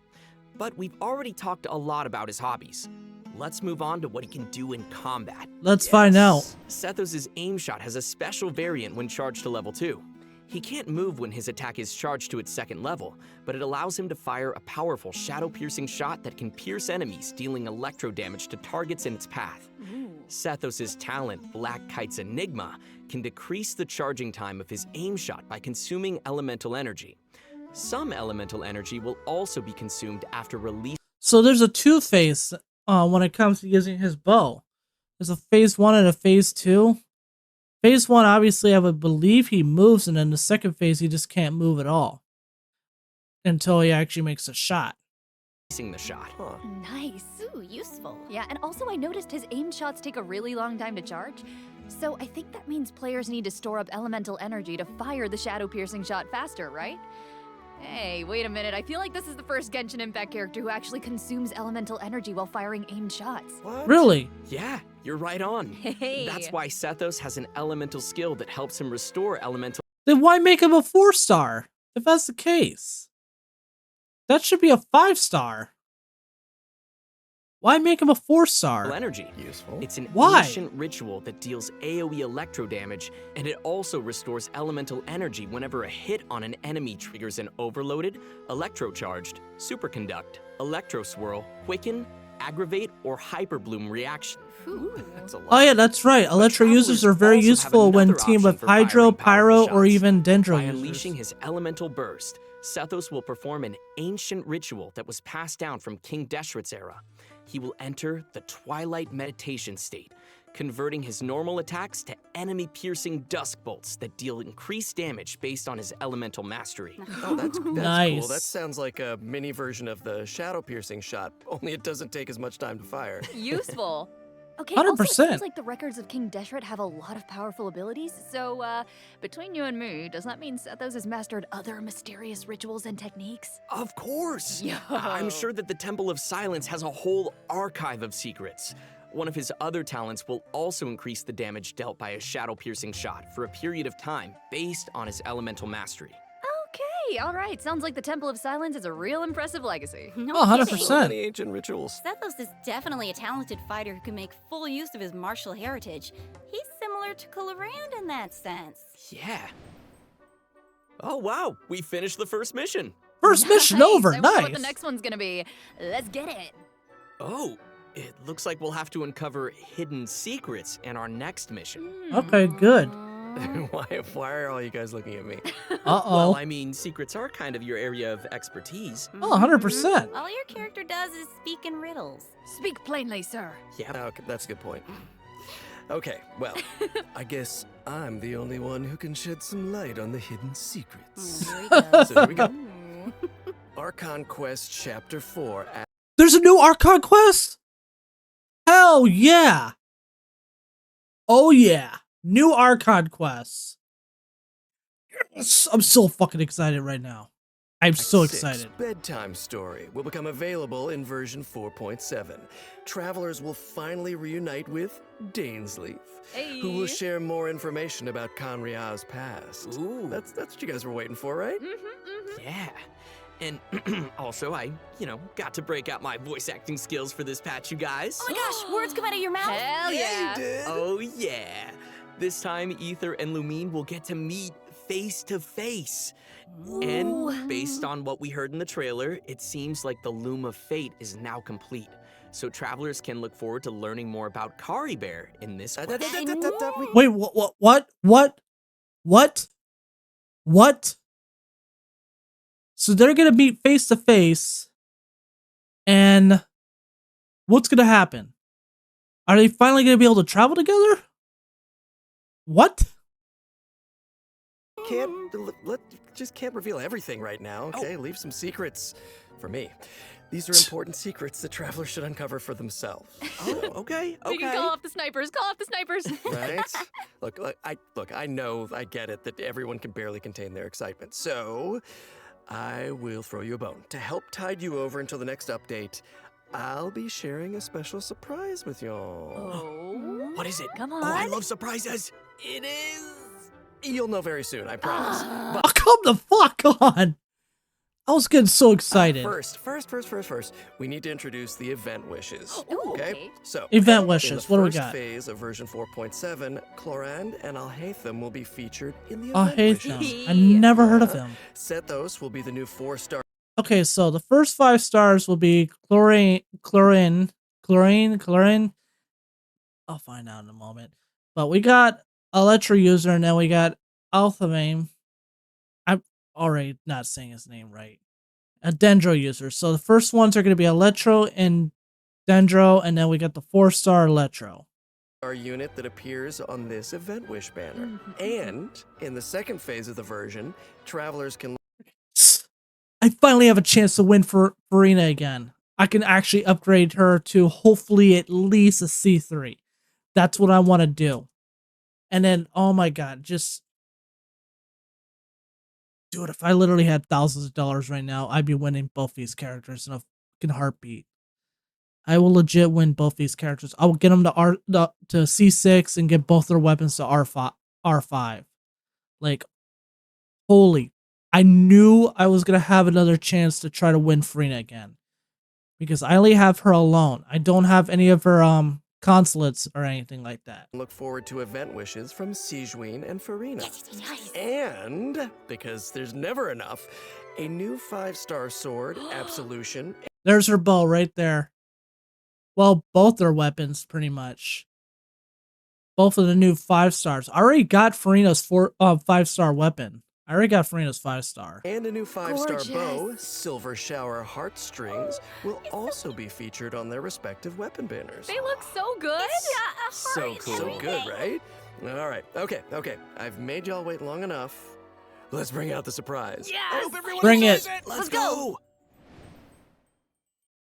But we've already talked a lot about his hobbies. Let's move on to what he can do in combat. Let's find out. Sethos' aim shot has a special variant when charged to level 2. He can't move when his attack is charged to its second level, but it allows him to fire a powerful shadow-piercing shot that can pierce enemies, dealing electro damage to targets in its path. Sethos' talent, Black Kite's Enigma, can decrease the charging time of his aim shot by consuming elemental energy. Some elemental energy will also be consumed after release. So there's a two-phase when it comes to using his bow. There's a phase 1 and a phase 2. Phase 1, obviously, I would believe he moves, and then the second phase, he just can't move at all until he actually makes a shot. The shot. Nice. Ooh, useful. Yeah, and also I noticed his aim shots take a really long time to charge. So I think that means players need to store up elemental energy to fire the shadow-piercing shot faster, right? Hey, wait a minute. I feel like this is the first Genshin Impact character who actually consumes elemental energy while firing aimed shots. What? Really? Yeah, you're right on. Hey. That's why Sethos has an elemental skill that helps him restore elemental. Then why make him a 4-star if that's the case? That should be a 5-star. Why make him a 4-star? Energy. Useful. It's an Why? ancient ritual that deals AoE electro damage, and it also restores elemental energy whenever a hit on an enemy triggers an overloaded, electrocharged, superconduct, electro swirl, quicken, aggravate, or hyperbloom reaction. That's a lot. Oh yeah, that's right. Electro users are very also have useful when another teamed with option for Hydro, firing powerful Pyro, or shots. even Dendro By users. unleashing his elemental burst, Sethos will perform an ancient ritual that was passed down from King Deshret's era. He will enter the Twilight Meditation state, converting his normal attacks to enemy-piercing dusk bolts that deal increased damage based on his elemental mastery. Oh, that's Nice. cool. That sounds like a mini version of the shadow-piercing shot, only it doesn't take as much time to fire. Useful. Okay, 100%. also it seems like the records of King Deshret have a lot of powerful abilities, so between you and me, does that mean Sethos has mastered other mysterious rituals and techniques? Of course! Yo. I'm sure that the Temple of Silence has a whole archive of secrets. One of his other talents will also increase the damage dealt by a shadow-piercing shot for a period of time based on his elemental mastery. Okay, alright, sounds like the Temple of Silence is a real impressive legacy. No Oh, 100%. kidding. So many ancient rituals. Sethos is definitely a talented fighter who can make full use of his martial heritage. He's similar to Colorand in that sense. Yeah. Oh wow, we finished the first mission. First mission Nice, over. I wonder Nice. what the next one's gonna be. Let's get it. Oh, it looks like we'll have to uncover hidden secrets in our next mission. Okay, good. Why are all you guys looking at me? Uh-oh. Well, I mean, secrets are kind of your area of expertise. Oh, 100%. All your character does is speak in riddles. Speak plainly, sir. Yeah. Okay, that's a good point. Okay, well, I guess I'm the only one who can shed some light on the hidden secrets. Here he goes. So here we go. Archon Quest Chapter 4. There's a new Archon quest? Hell yeah. Oh yeah. New Archon quests. Yes, I'm so fucking excited right now. I'm so Act 6 excited. Bedtime Story will become available in version 4.7. Travelers will finally reunite with Dainsleif, who will share more information about Conria's past. Ooh. That's what you guys were waiting for, right? Yeah. And also, I, got to break out my voice acting skills for this patch, you guys. Oh my gosh, words come out of your mouth. Hell yeah. You did. Oh, yeah. This time, Ether and Lumine will get to meet face to face. And based on what we heard in the trailer, it seems like the Loom of Fate is now complete. So travelers can look forward to learning more about Kari Bear in this quest. Wait, what? So they're gonna meet face to face, and what's gonna happen? Are they finally gonna be able to travel together? What? Just can't reveal everything right now, okay? Leave some secrets for me. These are important secrets that travelers should uncover for themselves. Oh, okay. We can call off the snipers. Call off the snipers. Right? I know, I get it that everyone can barely contain their excitement. So, I will throw you a bone. To help tide you over until the next update, I'll be sharing a special surprise with y'all. Oh. What is it? Come Oh, I on. love surprises. It is. You'll know very soon, I promise. Oh, come the fuck on! I was getting so excited. First, we need to introduce the event wishes. Okay? So, Event wishes. What do we got? In the first phase of version 4.7, Clorand and Alhaitham will be featured in the event Alhaitham. wishes. I never heard of him. Sethos will be the new 4-star. Okay, so the first 5 stars will be Chlorine. I'll find out in a moment. But we got Electro user, and then we got Althame. I'm already not saying his name right. A Dendro user. So the first ones are going to be Electro and Dendro, and then we got the 4-star Electro. Our unit that appears on this event wish banner. And in the second phase of the version, travelers can. I finally have a chance to win for Farina again. I can actually upgrade her to hopefully at least a C3. That's what I want to do. And then, oh my god, just... Dude, if I literally had thousands of dollars right now, I'd be winning both these characters in a fucking heartbeat. I will legit win both these characters. I will get them to C6 and get both their weapons to R5. Like, holy... I knew I was going to have another chance to try to win Farina again. Because I only have her alone. I don't have any of her consulates or anything like that. Look forward to event wishes from Sijuin and Farina. Yes. And, because there's never enough, a new 5-star sword, Absolution. There's her bow right there. Well, both their weapons, pretty much. Both of the new 5 stars. I already got Farina's 5-star weapon. I already got Farina's 5-star. And a new 5-star bow, Silver Shower Heartstrings, will also be featured on their respective weapon banners. They look so good. So cool. So good, right? All right. Okay. I've made y'all wait long enough. Let's bring out the surprise. Yes! I hope everyone Bring enjoys it. Let's go.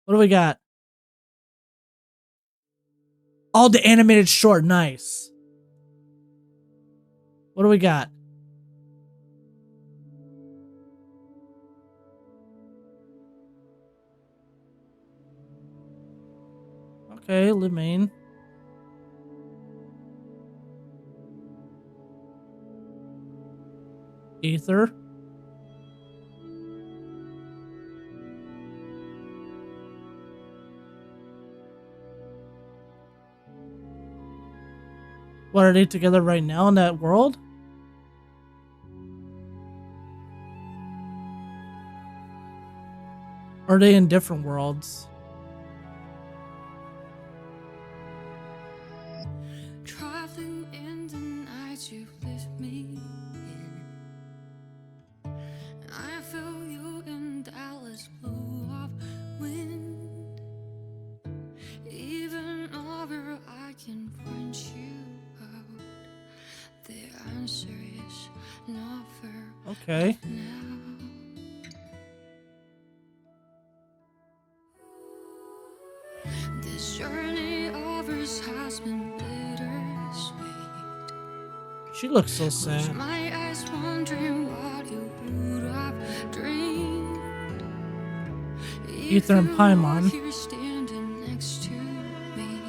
What do we got? Oh, the animated short. Nice. What do we got? Okay, Limane. Ether. What, are they together right now in that world? Or are they in different worlds? Traveling in the night you lift me in. I feel you in Dallas blue up wind. Even over I can point you out. The answer is never. Okay. Now. This journey of ours has been bittersweet. She looks so sad. My eyes wondering what you would have dreamed. Ether and Paimon. Here standing next to me,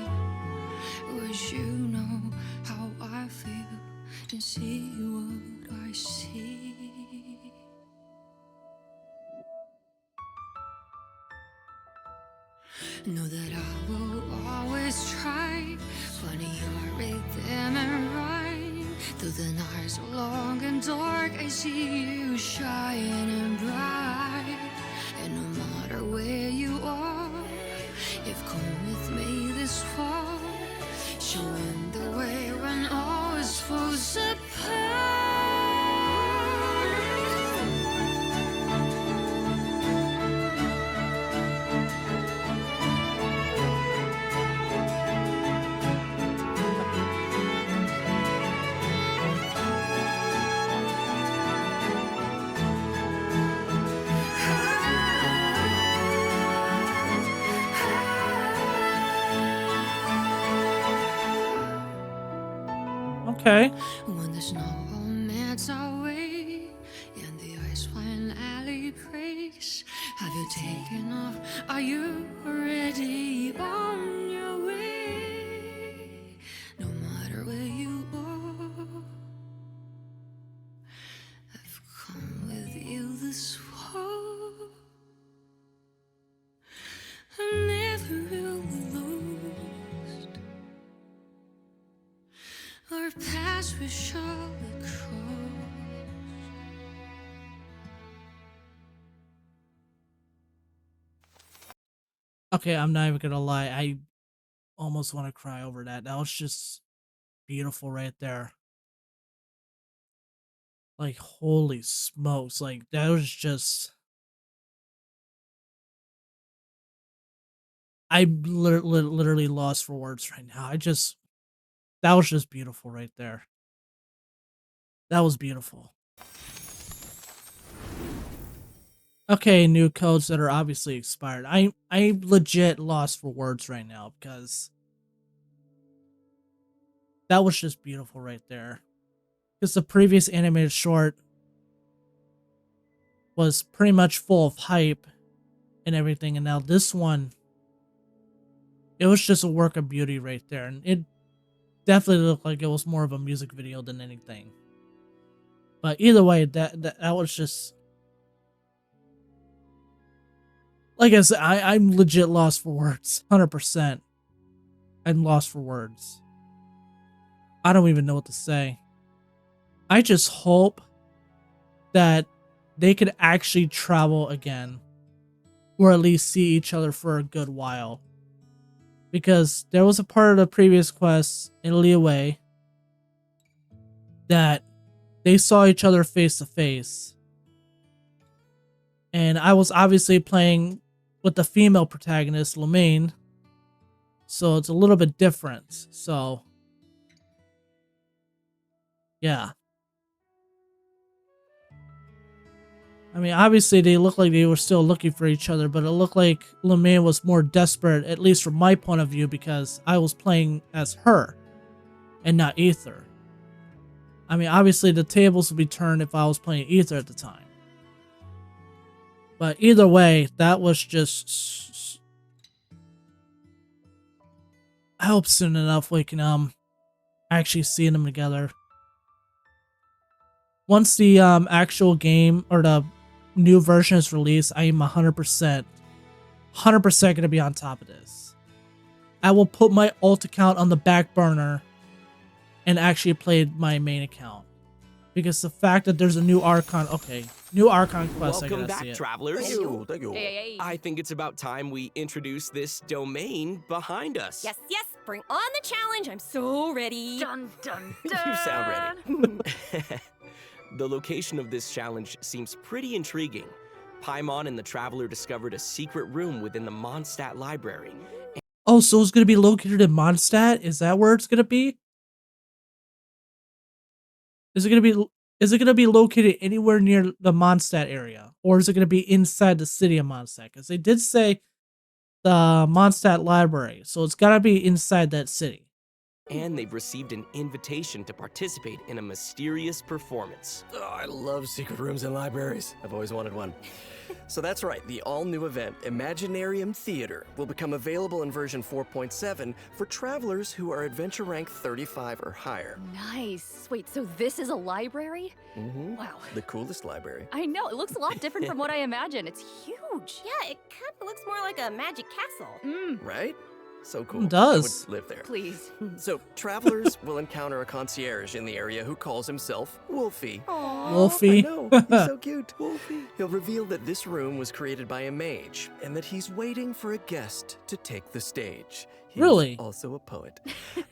would you know how I feel and see what I see? Know that I will always try, finding your rhythm and rhyme. Though the nights are long and dark, I see you shining bright. And no matter where you are, you've come with me this far, showing the way when all is falls apart. Okay. When the snow melts away and the ice fine alley breaks, have you taken off? Are you already on your way? No matter where you are, as we surely cross. Okay, I'm not even gonna lie. I almost want to cry over that. That was just beautiful right there. Like, holy smokes. Like, that was just. I'm literally lost for words right now. That was just beautiful right there. That was beautiful. Okay, new codes that are obviously expired. I'm legit lost for words right now because that was just beautiful right there. Because the previous animated short was pretty much full of hype and everything, and now this one, it was just a work of beauty right there, and it definitely looked like it was more of a music video than anything. But either way, that was just, like I said, I'm legit lost for words. 100%. I'm lost for words. I don't even know what to say. I just hope that they could actually travel again, or at least see each other for a good while. Because there was a part of the previous quest in Liyue that they saw each other face to face. And I was obviously playing with the female protagonist, Lemaine. So it's a little bit different. So, yeah. I mean, obviously they looked like they were still looking for each other, but it looked like Lemaine was more desperate, at least from my point of view, because I was playing as her and not Aether. I mean, obviously the tables would be turned if I was playing Aether at the time. But either way, that was just... I hope soon enough we can actually see them together. Once the actual game or the new version is released, I am 100% going to be on top of this. I will put my alt account on the back burner and actually play my main account. Because the fact that there's a new Archon, new Archon quest, Welcome I gotta back, see it. travelers. Thank you. Hey. I think it's about time we introduce this domain behind us. Yes, yes, bring on the challenge. I'm so ready. Dun dun You dun. sound ready. The location of this challenge seems pretty intriguing. Paimon and the Traveler discovered a secret room within the Mondstadt library. Oh, so it's gonna be located in Mondstadt? Is that where it's gonna be? Is it gonna be located anywhere near the Mondstadt area, or is it gonna be inside the city of Mondstadt? Because they did say the Mondstadt library, so it's gotta be inside that city. And they've received an invitation to participate in a mysterious performance. Oh, I love secret rooms in libraries. I've always wanted one. So that's right, the all-new event, Imaginarium Theater, will become available in version 4.7 for travelers who are adventure rank 35 or higher. Nice. Wait, so this is a library? Mm-hmm. Wow. The coolest library. I know, it looks a lot different from what I imagined. It's huge. Yeah, it kind of looks more like a magic castle. Right? So cool. It does. I would live there. Please. So, travelers will encounter a concierge in the area who calls himself Wolfie. Wolfie. I know, he's so cute. Wolfie. He'll reveal that this room was created by a mage, and that he's waiting for a guest to take the stage. He's Really? also a poet.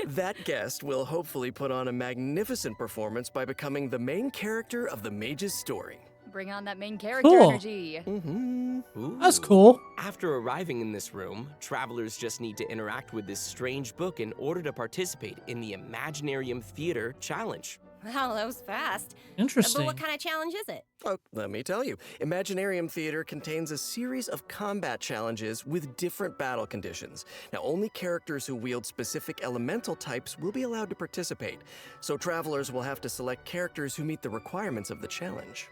That guest will hopefully put on a magnificent performance by becoming the main character of the mage's story. Bring on that main character Cool. energy. Ooh. That's cool. After arriving in this room, travelers just need to interact with this strange book in order to participate in the Imaginarium Theater Challenge. Wow, that was fast. Interesting. But what kind of challenge is it? Oh, let me tell you. Imaginarium Theater contains a series of combat challenges with different battle conditions. Now, only characters who wield specific elemental types will be allowed to participate, so travelers will have to select characters who meet the requirements of the challenge.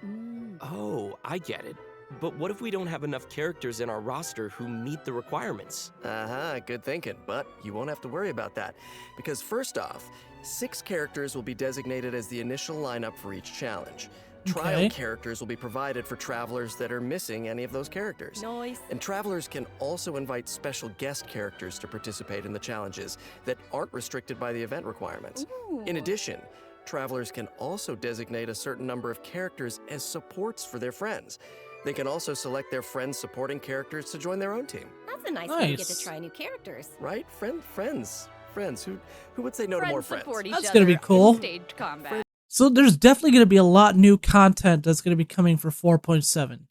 Oh, I get it. But what if we don't have enough characters in our roster who meet the requirements? Good thinking, but you won't have to worry about that. Because first off, 6 characters will be designated as the initial lineup for each challenge. Trial characters will be provided for travelers that are missing any of those characters. Nice. And travelers can also invite special guest characters to participate in the challenges that aren't restricted by the event requirements. In addition, Travelers can also designate a certain number of characters as supports for their friends. They can also select their friends' supporting characters to join their own team. That's a nice way to get to try new characters. Right? Friends. Who would say no to more friends? Support each That's other gonna be cool. in staged combat. So there's definitely going to be a lot new content that's going to be coming for 4.7.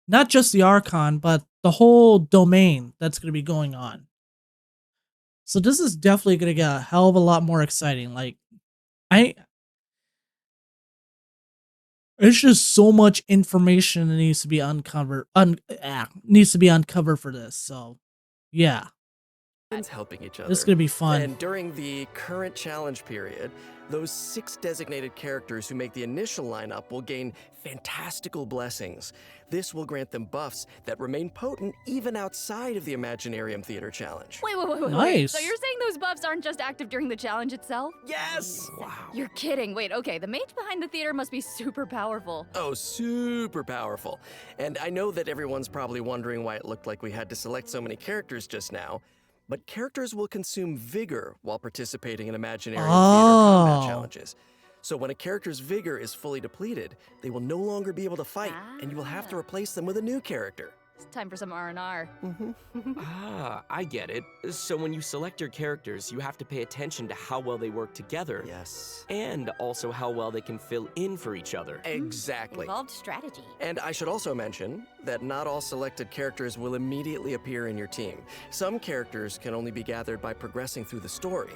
Not just the Archon, but the whole domain that's going to be going on. So this is definitely going to get a hell of a lot more exciting. Like, there's just so much information that needs to be uncovered. Needs to be uncovered for this. So, yeah. Helping each other. This is going to be fun. And during the current challenge period, those 6 designated characters who make the initial lineup will gain fantastical blessings. This will grant them buffs that remain potent even outside of the Imaginarium Theater Challenge. Wait. Nice. So you're saying those buffs aren't just active during the challenge itself? Yes! Wow. You're kidding. Wait, okay, the mage behind the theater must be super powerful. Oh, super powerful. And I know that everyone's probably wondering why it looked like we had to select so many characters just now. But characters will consume vigor while participating in Imaginarium Theater combat challenges. So when a character's vigor is fully depleted, they will no longer be able to fight, and you will have to replace them with a new character. It's time for some R&R. I get it. So when you select your characters, you have to pay attention to how well they work together. Yes. And also how well they can fill in for each other. Exactly. Involved strategy. And I should also mention that not all selected characters will immediately appear in your team. Some characters can only be gathered by progressing through the story.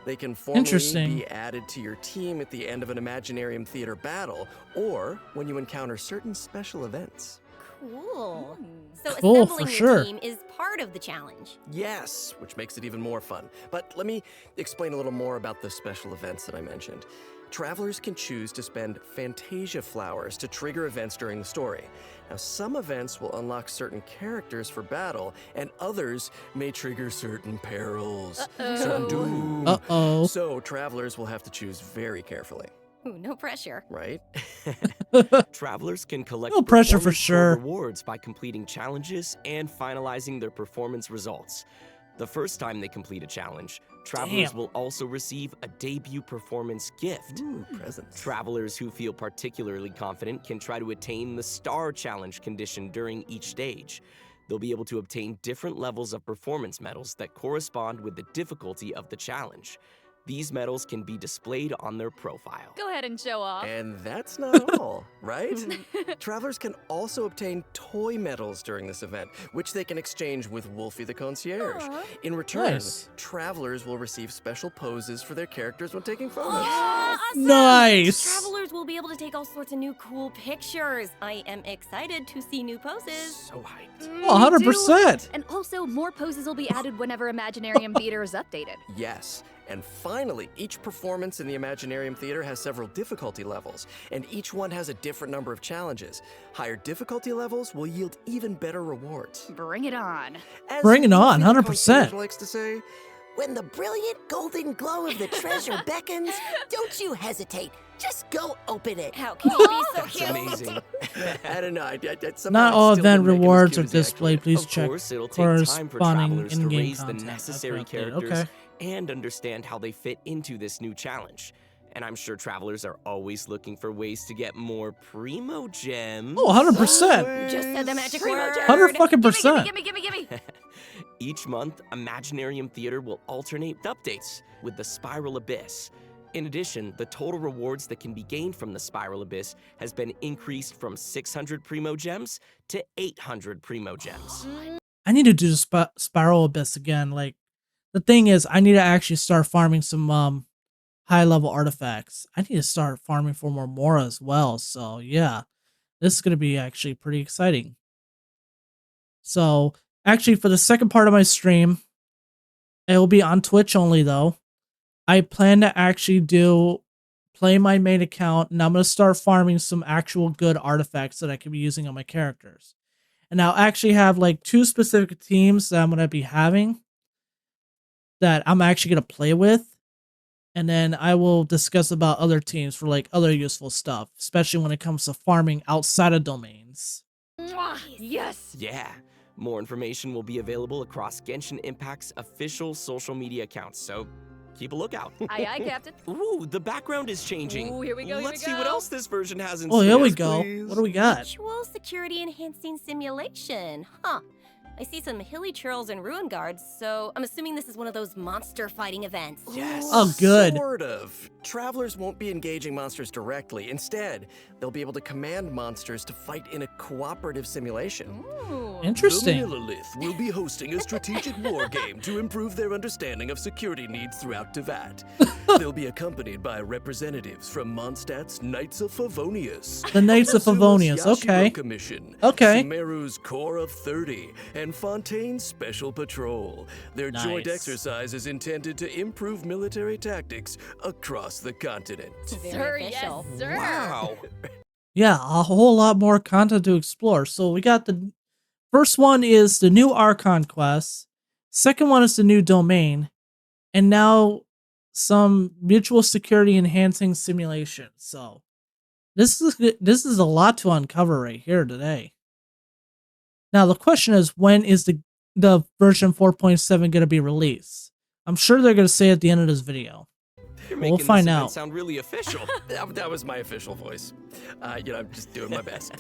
They can formally be added to your team at the end of an Imaginarium Theater battle, or when you encounter certain special events. Cool. So Cool, assembling for your sure. team is part of the challenge. Yes, which makes it even more fun. But let me explain a little more about the special events that I mentioned. Travelers can choose to spend Fantasia flowers to trigger events during the story. Now, some events will unlock certain characters for battle, and others may trigger certain perils. Certain doom. Uh-oh. So, travelers will have to choose very carefully. Ooh, no pressure. Right? Travelers can collect No pressure for performance score sure. rewards by completing challenges and finalizing their performance results. The first time they complete a challenge, travelers Damn. will also receive a debut performance gift. Ooh, presents. Travelers who feel particularly confident can try to attain the Star Challenge condition during each stage. They'll be able to obtain different levels of performance medals that correspond with the difficulty of the challenge. These medals can be displayed on their profile. Go ahead and show off. And that's not all, right? Travelers can also obtain toy medals during this event, which they can exchange with Wolfie the Concierge. In return, Nice. travelers will receive special poses for their characters when taking photos. Awesome! Nice. Travelers will be able to take all sorts of new cool pictures. I am excited to see new poses. So hyped. Oh, 100%. And also, more poses will be added whenever Imaginarium Theater is updated. Yes. And finally, each performance in the Imaginarium Theater has several difficulty levels, and each one has a different number of challenges. Higher difficulty levels will yield even better rewards. Bring it on. As Bring it on, Wolfie the 100%. Concierge likes to say, When the brilliant golden glow of the treasure beckons, don't you hesitate. Just go open it. How can you be so That's cute? amazing. I don't know. somehow Not I all still event didn't make it as rewards cute are as the actual displayed. Please Of check course, it'll take time for corresponding travelers to in-game raise the content. necessary That's been updated. characters Okay. and understand how they fit into this new challenge. And I'm sure travelers are always looking for ways to get more primo gems. Oh, 100%. You just said the magic Primo word. gem. 100%. Gimme. Each month, Imaginarium Theater will alternate with updates with the Spiral Abyss. In addition, the total rewards that can be gained from the Spiral Abyss has been increased from 600 Primo Gems to 800 Primo Gems. I need to do the Spiral Abyss again. Like, the thing is, I need to actually start farming some high-level artifacts. I need to start farming for more Mora as well. So, yeah. This is going to be actually pretty exciting. So, actually, for the second part of my stream, it will be on Twitch only, though. I plan to actually play my main account, and I'm going to start farming some actual good artifacts that I can be using on my characters. And I'll actually have like 2 specific teams that I'm going to be having that I'm actually going to play with. And then I will discuss about other teams for like other useful stuff, especially when it comes to farming outside of domains. Yes. Yeah. More information will be available across Genshin Impact's official social media accounts, so keep a lookout. Aye, aye, Captain. Ooh, the background is changing. Ooh, here we go, Let's see what else this version has in Oh, store. here we Yes, go. please. What do we got? Virtual security enhancing simulation. Huh. I see some hilly churls and ruin guards, so I'm assuming this is one of those monster fighting events. Yes. Oh, good. Sort of. Travelers won't be engaging monsters directly. Instead, they'll be able to command monsters to fight in a cooperative simulation. Interesting. The Millilith will be hosting a strategic war game to improve their understanding of security needs throughout Tevat. They'll be accompanied by representatives from Mondstadt's Knights of Favonius, The Knights of Suma's Favonius, Yashiro okay. Commission, Okay. Sumeru's Corps of 30, and Fontaine's Special Patrol. Their joint Nice. exercise is intended to improve military tactics across the continent. Sir, yes, sir. Wow. Yeah, a whole lot more content to explore. So we got the first one is the new Archon quest. Second one is the new domain. And now some mutual security enhancing simulation. So this is a lot to uncover right here today. Now the question is, when is the version 4.7 going to be released? I'm sure they're going to say at the end of this video. You're We'll making find this event out. sound really official. that was my official voice. I'm just doing my best.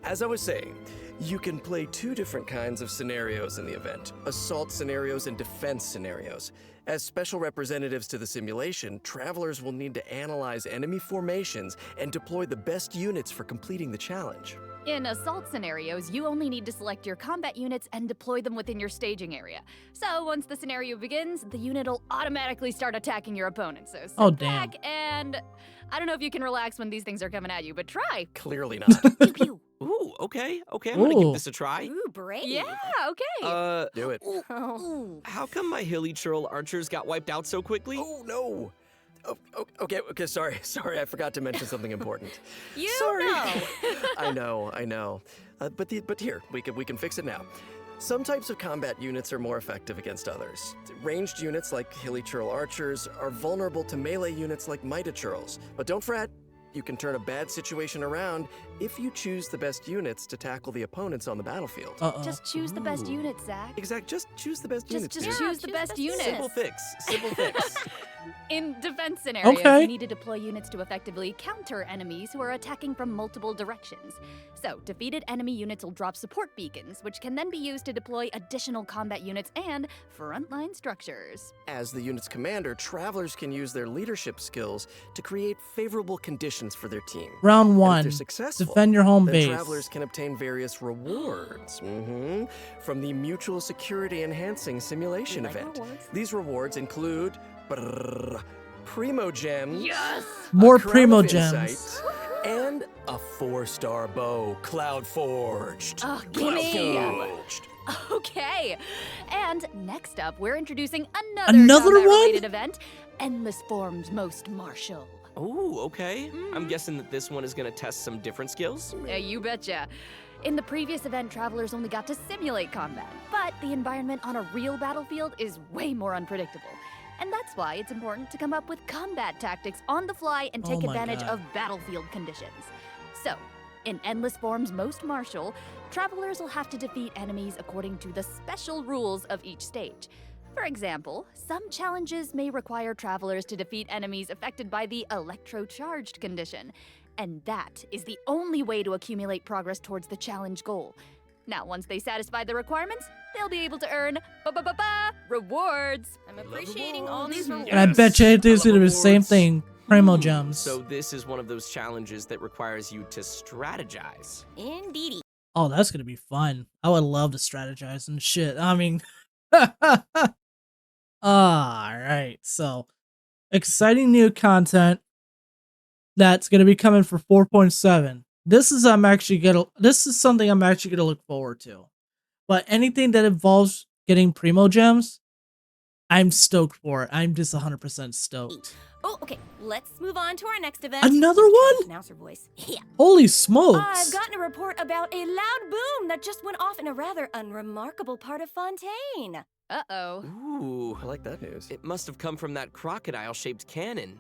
As I was saying, you can play two different kinds of scenarios in the event: assault scenarios and defense scenarios. As special representatives to the simulation, travelers will need to analyze enemy formations and deploy the best units for completing the challenge. In assault scenarios, you only need to select your combat units and deploy them within your staging area. So once the scenario begins, the unit will automatically start attacking your opponent. So sit back and I don't know if you can relax when these things are coming at you, but try. Clearly not. Ooh, okay, I'm gonna give this a try. Ooh, brave. Yeah, okay. Do it. Oh. How come my hilly churl archers got wiped out so quickly? Oh no. Okay, sorry, I forgot to mention something important. Sorry. I know. But here, we can fix it now. Some types of combat units are more effective against others. Ranged units like hilly churl archers are vulnerable to melee units like mighty churls. But don't fret, you can turn a bad situation around if you choose the best units to tackle the opponents on the battlefield. Just choose the best units, Zach. Exact. Just choose the best units. Just dude. choose the best units. Simple fix. In defense scenarios, Okay. you need to deploy units to effectively counter enemies who are attacking from multiple directions. So, defeated enemy units will drop support beacons, which can then be used to deploy additional combat units and frontline structures. As the unit's commander, travelers can use their leadership skills to create favorable conditions for their team. Round And one. if they're successful, Defend your home then base. travelers can obtain various rewards from the Mutual Security Enhancing Simulation event. These rewards include Primo Gems, More a Crown Primo of Gems. Insight, and a 4-star bow, Cloud Forged. Oh, Cloud gimme! Forged. Okay. And next up, we're introducing another Another combat-related one? event, Endless Forms Most Martial. Oh, okay. I'm guessing that this one is gonna test some different skills. Yeah, you betcha. In the previous event, travelers only got to simulate combat, but the environment on a real battlefield is way more unpredictable. And that's why it's important to come up with combat tactics on the fly and take Oh my advantage God. of battlefield conditions. So, in Endless Forms Most Martial, travelers will have to defeat enemies according to the special rules of each stage. For example, some challenges may require travelers to defeat enemies affected by the electro-charged condition, and that is the only way to accumulate progress towards the challenge goal. Now, once they satisfy the requirements, they'll be able to earn rewards. I'm appreciating all these rewards. And I bet you it's going to be the same thing. Primo Gems. So this is one of those challenges that requires you to strategize. Indeedy. Oh, that's going to be fun. I would love to strategize and shit. I mean, alright. So, exciting new content that's going to be coming for 4.7. This is something I'm actually gonna look forward to. But anything that involves getting Primo Gems, I'm stoked for it. I'm just 100% stoked. Oh, okay. Let's move on to our next event. Another one? Announcer voice. Yeah. Holy smokes! I've gotten a report about a loud boom that just went off in a rather unremarkable part of Fontaine. Uh-oh. Ooh, I like that news. it must have come from that crocodile-shaped cannon.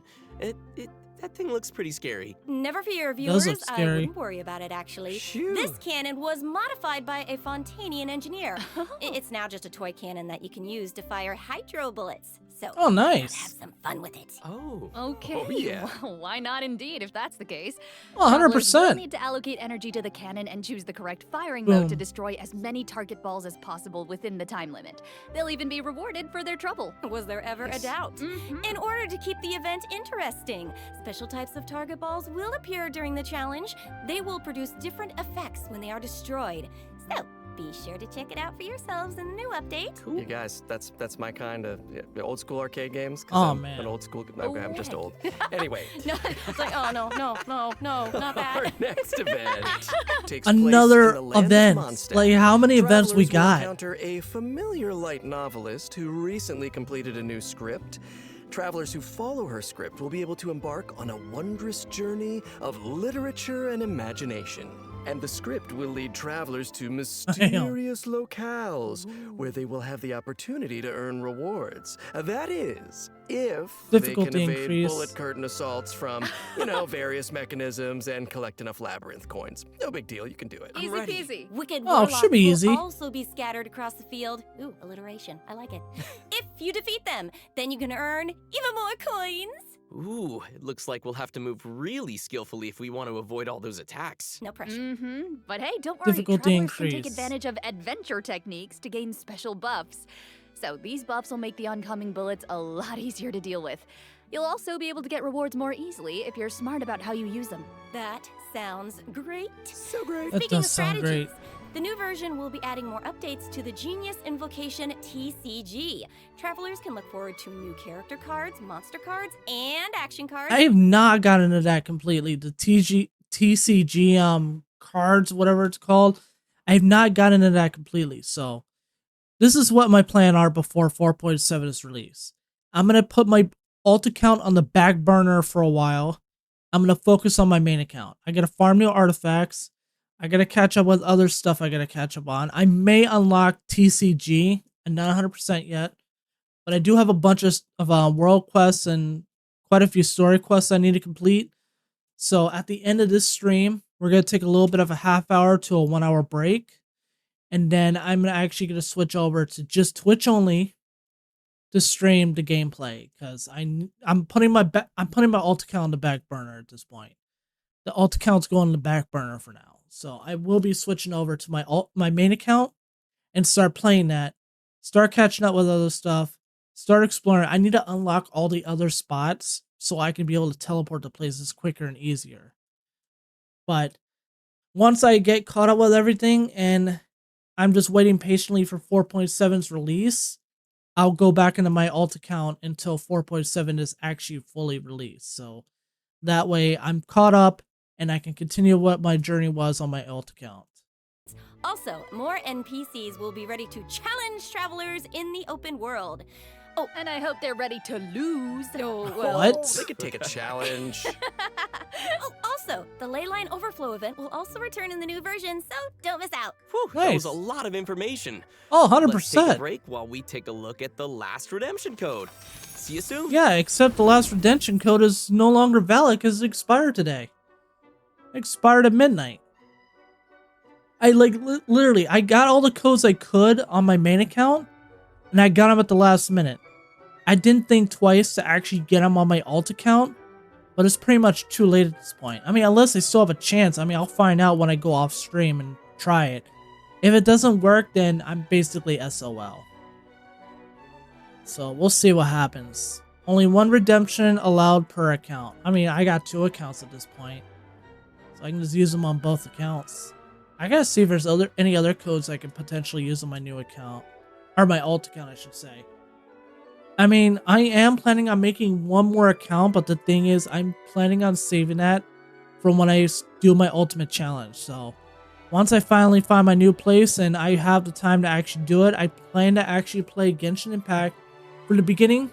That thing looks pretty scary. Never fear, Does viewers. look I scary. wouldn't worry about it, actually. Phew. This cannon was modified by a Fontainian engineer. It's now just a toy cannon that you can use to fire hydro bullets. So, Oh, we gotta nice. have some fun with it. Oh. Okay. Oh, yeah. Well, why not indeed, if that's the case? Well, Travelers will 100%. need to allocate energy to the cannon and choose the correct firing mode to Boom. destroy as many target balls as possible within the time limit. They'll even be rewarded for their trouble. Was there ever a doubt? In order to keep the event interesting, special types of target balls will appear during the challenge. They will produce different effects when they are destroyed. So, be sure to check it out for yourselves in the new update. You guys, that's my kind of old school arcade games. 'Cause Oh, I'm man. an old school. Okay, I'm just old. Anyway, No, it's like, oh, no, not our that. next event takes Another place in the land event. of Mondstadt. Like, how many events we Travelers will got? encounter a familiar light novelist who recently completed a new script. Travelers who follow her script will be able to embark on a wondrous journey of literature and imagination. And the script will lead travelers to mysterious locales where they will have the opportunity to earn rewards. That is, if Difficulty they can evade increase. bullet curtain assaults from, various mechanisms and collect enough labyrinth coins. No big deal, you can do it. Easy peasy. Wicked Oh, warlocks should be easy. will also be scattered across the field. Ooh, alliteration. I like it. If you defeat them, then you can earn even more coins. Ooh, it looks like we'll have to move really skillfully if we want to avoid all those attacks. No pressure. But hey, don't worry. Difficulty Travelers can take increase. advantage of adventure techniques to gain special buffs. So these buffs will make the oncoming bullets a lot easier to deal with. You'll also be able to get rewards more easily if you're smart about how you use them. That sounds great. So great. That Speaking of does sound strategies, great. the new version will be adding more updates to the Genius Invocation TCG. Travelers can look forward to new character cards, monster cards, and action cards. I have not gotten into that completely. The TCG cards, whatever it's called. I have not gotten into that completely. So this is what my plan are before 4.7 is released. I'm gonna put my alt account on the back burner for a while. I'm gonna focus on my main account. I gotta farm new artifacts. I gotta catch up with other stuff I gotta catch up on. I may unlock TCG. I'm not 100% yet. But I do have a bunch of world quests and quite a few story quests I need to complete. So at the end of this stream, we're going to take a little bit of a half hour to a 1 hour break. And then I'm actually going to switch over to just Twitch only to stream the gameplay. Because I'm putting my alt account on the back burner at this point. The alt account's going on the back burner for now. So I will be switching over to my main account and start playing that. Start catching up with other stuff. Start exploring. I need to unlock all the other spots so I can be able to teleport to places quicker and easier. But once I get caught up with everything and I'm just waiting patiently for 4.7's release, I'll go back into my alt account until 4.7 is actually fully released. So that way I'm caught up and I can continue what my journey was on my alt account. Also, more NPCs will be ready to challenge travelers in the open world. Oh, and I hope they're ready to lose. Oh, What? They could take a challenge. Oh, also, the Leyline Overflow event will also return in the new version, so don't miss out. Whew, that was Nice. a lot of information. Oh, Let's take a 100%. break while we take a look at the last redemption code. See you soon. Yeah, except the last redemption code is no longer valid because it expired today. It expired at midnight. I literally, I got all the codes I could on my main account, and I got them at the last minute. I didn't think twice to actually get them on my alt account, but it's pretty much too late at this point. I mean, unless I still have a chance. I mean, I'll find out when I go off stream and try it. If it doesn't work, then I'm basically SOL. So we'll see what happens. Only one redemption allowed per account. I mean, I got 2 accounts at this point, so I can just use them on both accounts. I gotta see if there's any other codes I can potentially use on my new account. Or my alt account, I should say. I mean, I am planning on making one more account, but the thing is, I'm planning on saving that from when I do my ultimate challenge. So, once I finally find my new place and I have the time to actually do it, I plan to actually play Genshin Impact from the beginning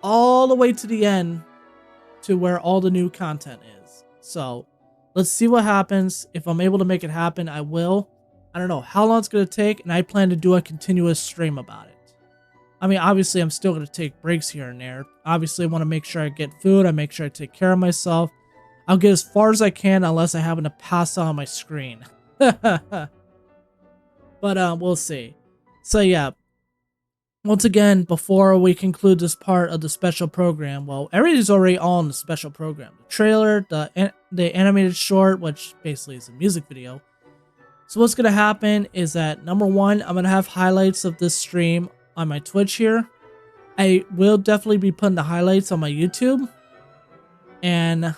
all the way to the end to where all the new content is. So, let's see what happens. If I'm able to make it happen, I will. I don't know how long it's going to take, and I plan to do a continuous stream about it. I mean, obviously, I'm still going to take breaks here and there. Obviously, I want to make sure I get food. I make sure I take care of myself. I'll get as far as I can unless I happen to pass out on my screen. But we'll see. So, yeah. once again, before we conclude this part of the special program, well, everything's already on the special program. The trailer, the animated short, which basically is a music video. So what's going to happen is that, number one, I'm going to have highlights of this stream on my Twitch here. I will definitely be putting the highlights on my YouTube. And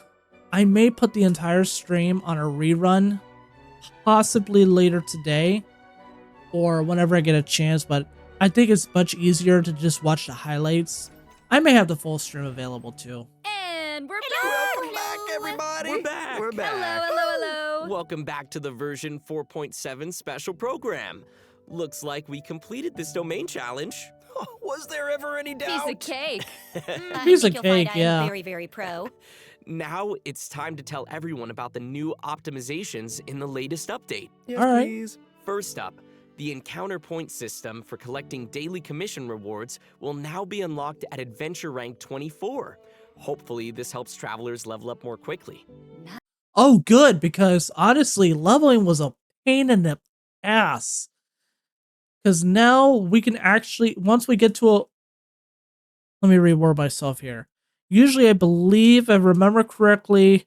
I may put the entire stream on a rerun, possibly later today or whenever I get a chance, but I think it's much easier to just watch the highlights. I may have the full stream available too. And we're Welcome back, everybody. We're back. We're back. hello. Welcome back to the version 4.7 special program. Looks like we completed this domain challenge. Was there ever any doubt? Piece of cake. Piece I of think you'll cake, find yeah. I'm very, very pro. Now it's time to tell everyone about the new optimizations in the latest update. Yes, All right. please. First up, the encounter point system for collecting daily commission rewards will now be unlocked at adventure rank 24. Hopefully, this helps travelers level up more quickly. Oh, good, because honestly, leveling was a pain in the ass. Because now we can actually, once we get to a... Let me reword myself here. Usually, I believe, if I remember correctly,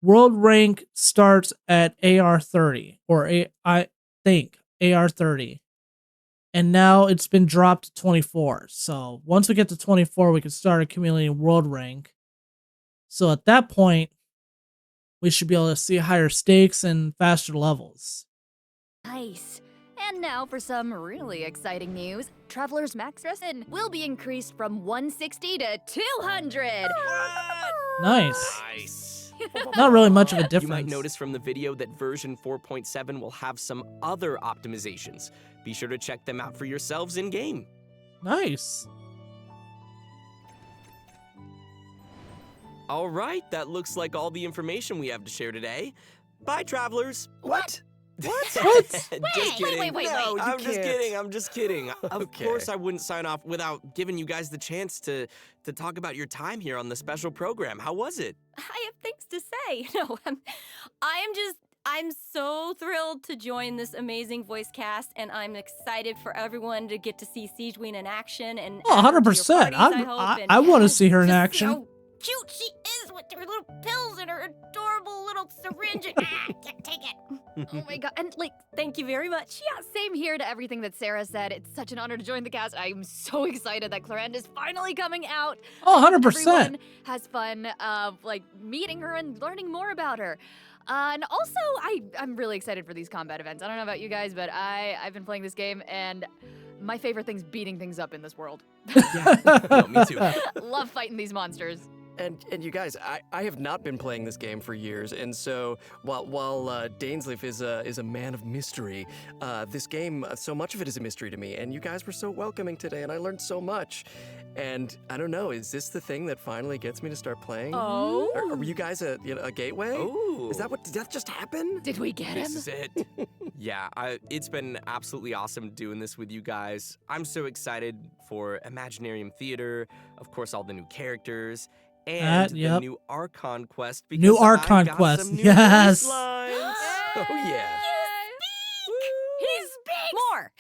world rank starts at AR 30, or I think AR 30. And now it's been dropped to 24. So once we get to 24, we can start accumulating world rank. So at that point, we should be able to see higher stakes and faster levels. Nice. And now for some really exciting news. Traveler's Max Dressing will be increased from 160 to 200. Nice. Nice. Not really much of a difference. You might notice from the video that version 4.7 will have some other optimizations. Be sure to check them out for yourselves in-game. Nice. All right, that looks like all the information we have to share today. Bye, travelers. What? What? What? Just kidding. wait. No, you I'm just can't. kidding. I'm just kidding. Of Okay. course, I wouldn't sign off without giving you guys the chance to talk about your time here on the special program. How was it? I have things to say. No, I'm so thrilled to join this amazing voice cast, and I'm excited for everyone to get to see Siegeween in action. And Oh, 100%. I want to see her in just action. How cute she is with her little pills and her adorable little syringe. Can't take it. Oh my god. And like, Thank you very much. yeah, same here to everything that Sarah said. It's such an honor to join the cast. I'm so excited that Clarende is finally coming out. Oh, 100%. Everyone has fun like meeting her and learning more about her. And also, I'm really excited for these combat events. I don't know about you guys, but I've been playing this game, and my favorite thing's beating things up in this world. No, me too. Love fighting these monsters. And you guys, I have not been playing this game for years, and so while Dainsleif is a man of mystery, this game, so much of it is a mystery to me. And you guys were so welcoming today, and I learned so much. And I don't know, is this the thing that finally gets me to start playing? Oh. Or were you guys a gateway? Oh. Did that just happen? Did we get him? This is it. Yeah, it's been absolutely awesome doing this with you guys. I'm so excited for Imaginarium Theater, of course, all the new characters, and the yep. new Archon quest. Because New I Archon got quest, some new yes. voice lines. Oh yeah. He speaks more.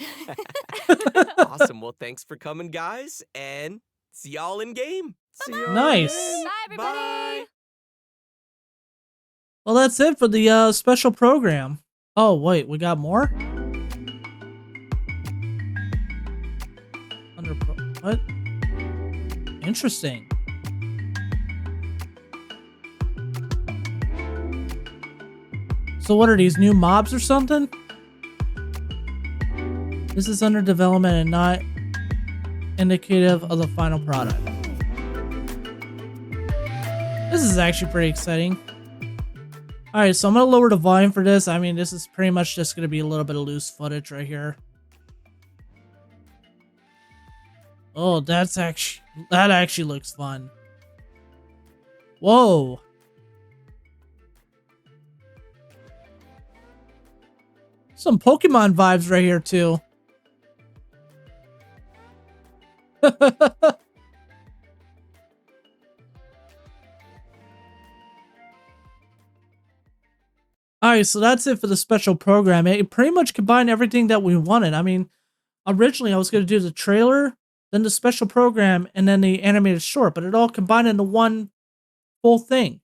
Awesome. Well, thanks for coming, guys, and see y'all in game. See you Nice. again. Bye, everybody. Bye. Well, that's it for the special program. Oh, wait, we got more? What? Interesting. So what are these, new mobs or something? This is under development and not indicative of the final product. This is actually pretty exciting. Alright, so I'm going to lower the volume for this. I mean, this is pretty much just going to be a little bit of loose footage right here. Oh, that actually looks fun. Whoa. Some Pokemon vibes right here, too. Alright, so that's it for the special program. It pretty much combined everything that we wanted. I mean, originally I was going to do the trailer, then the special program, and then the animated short, but it all combined into one full thing.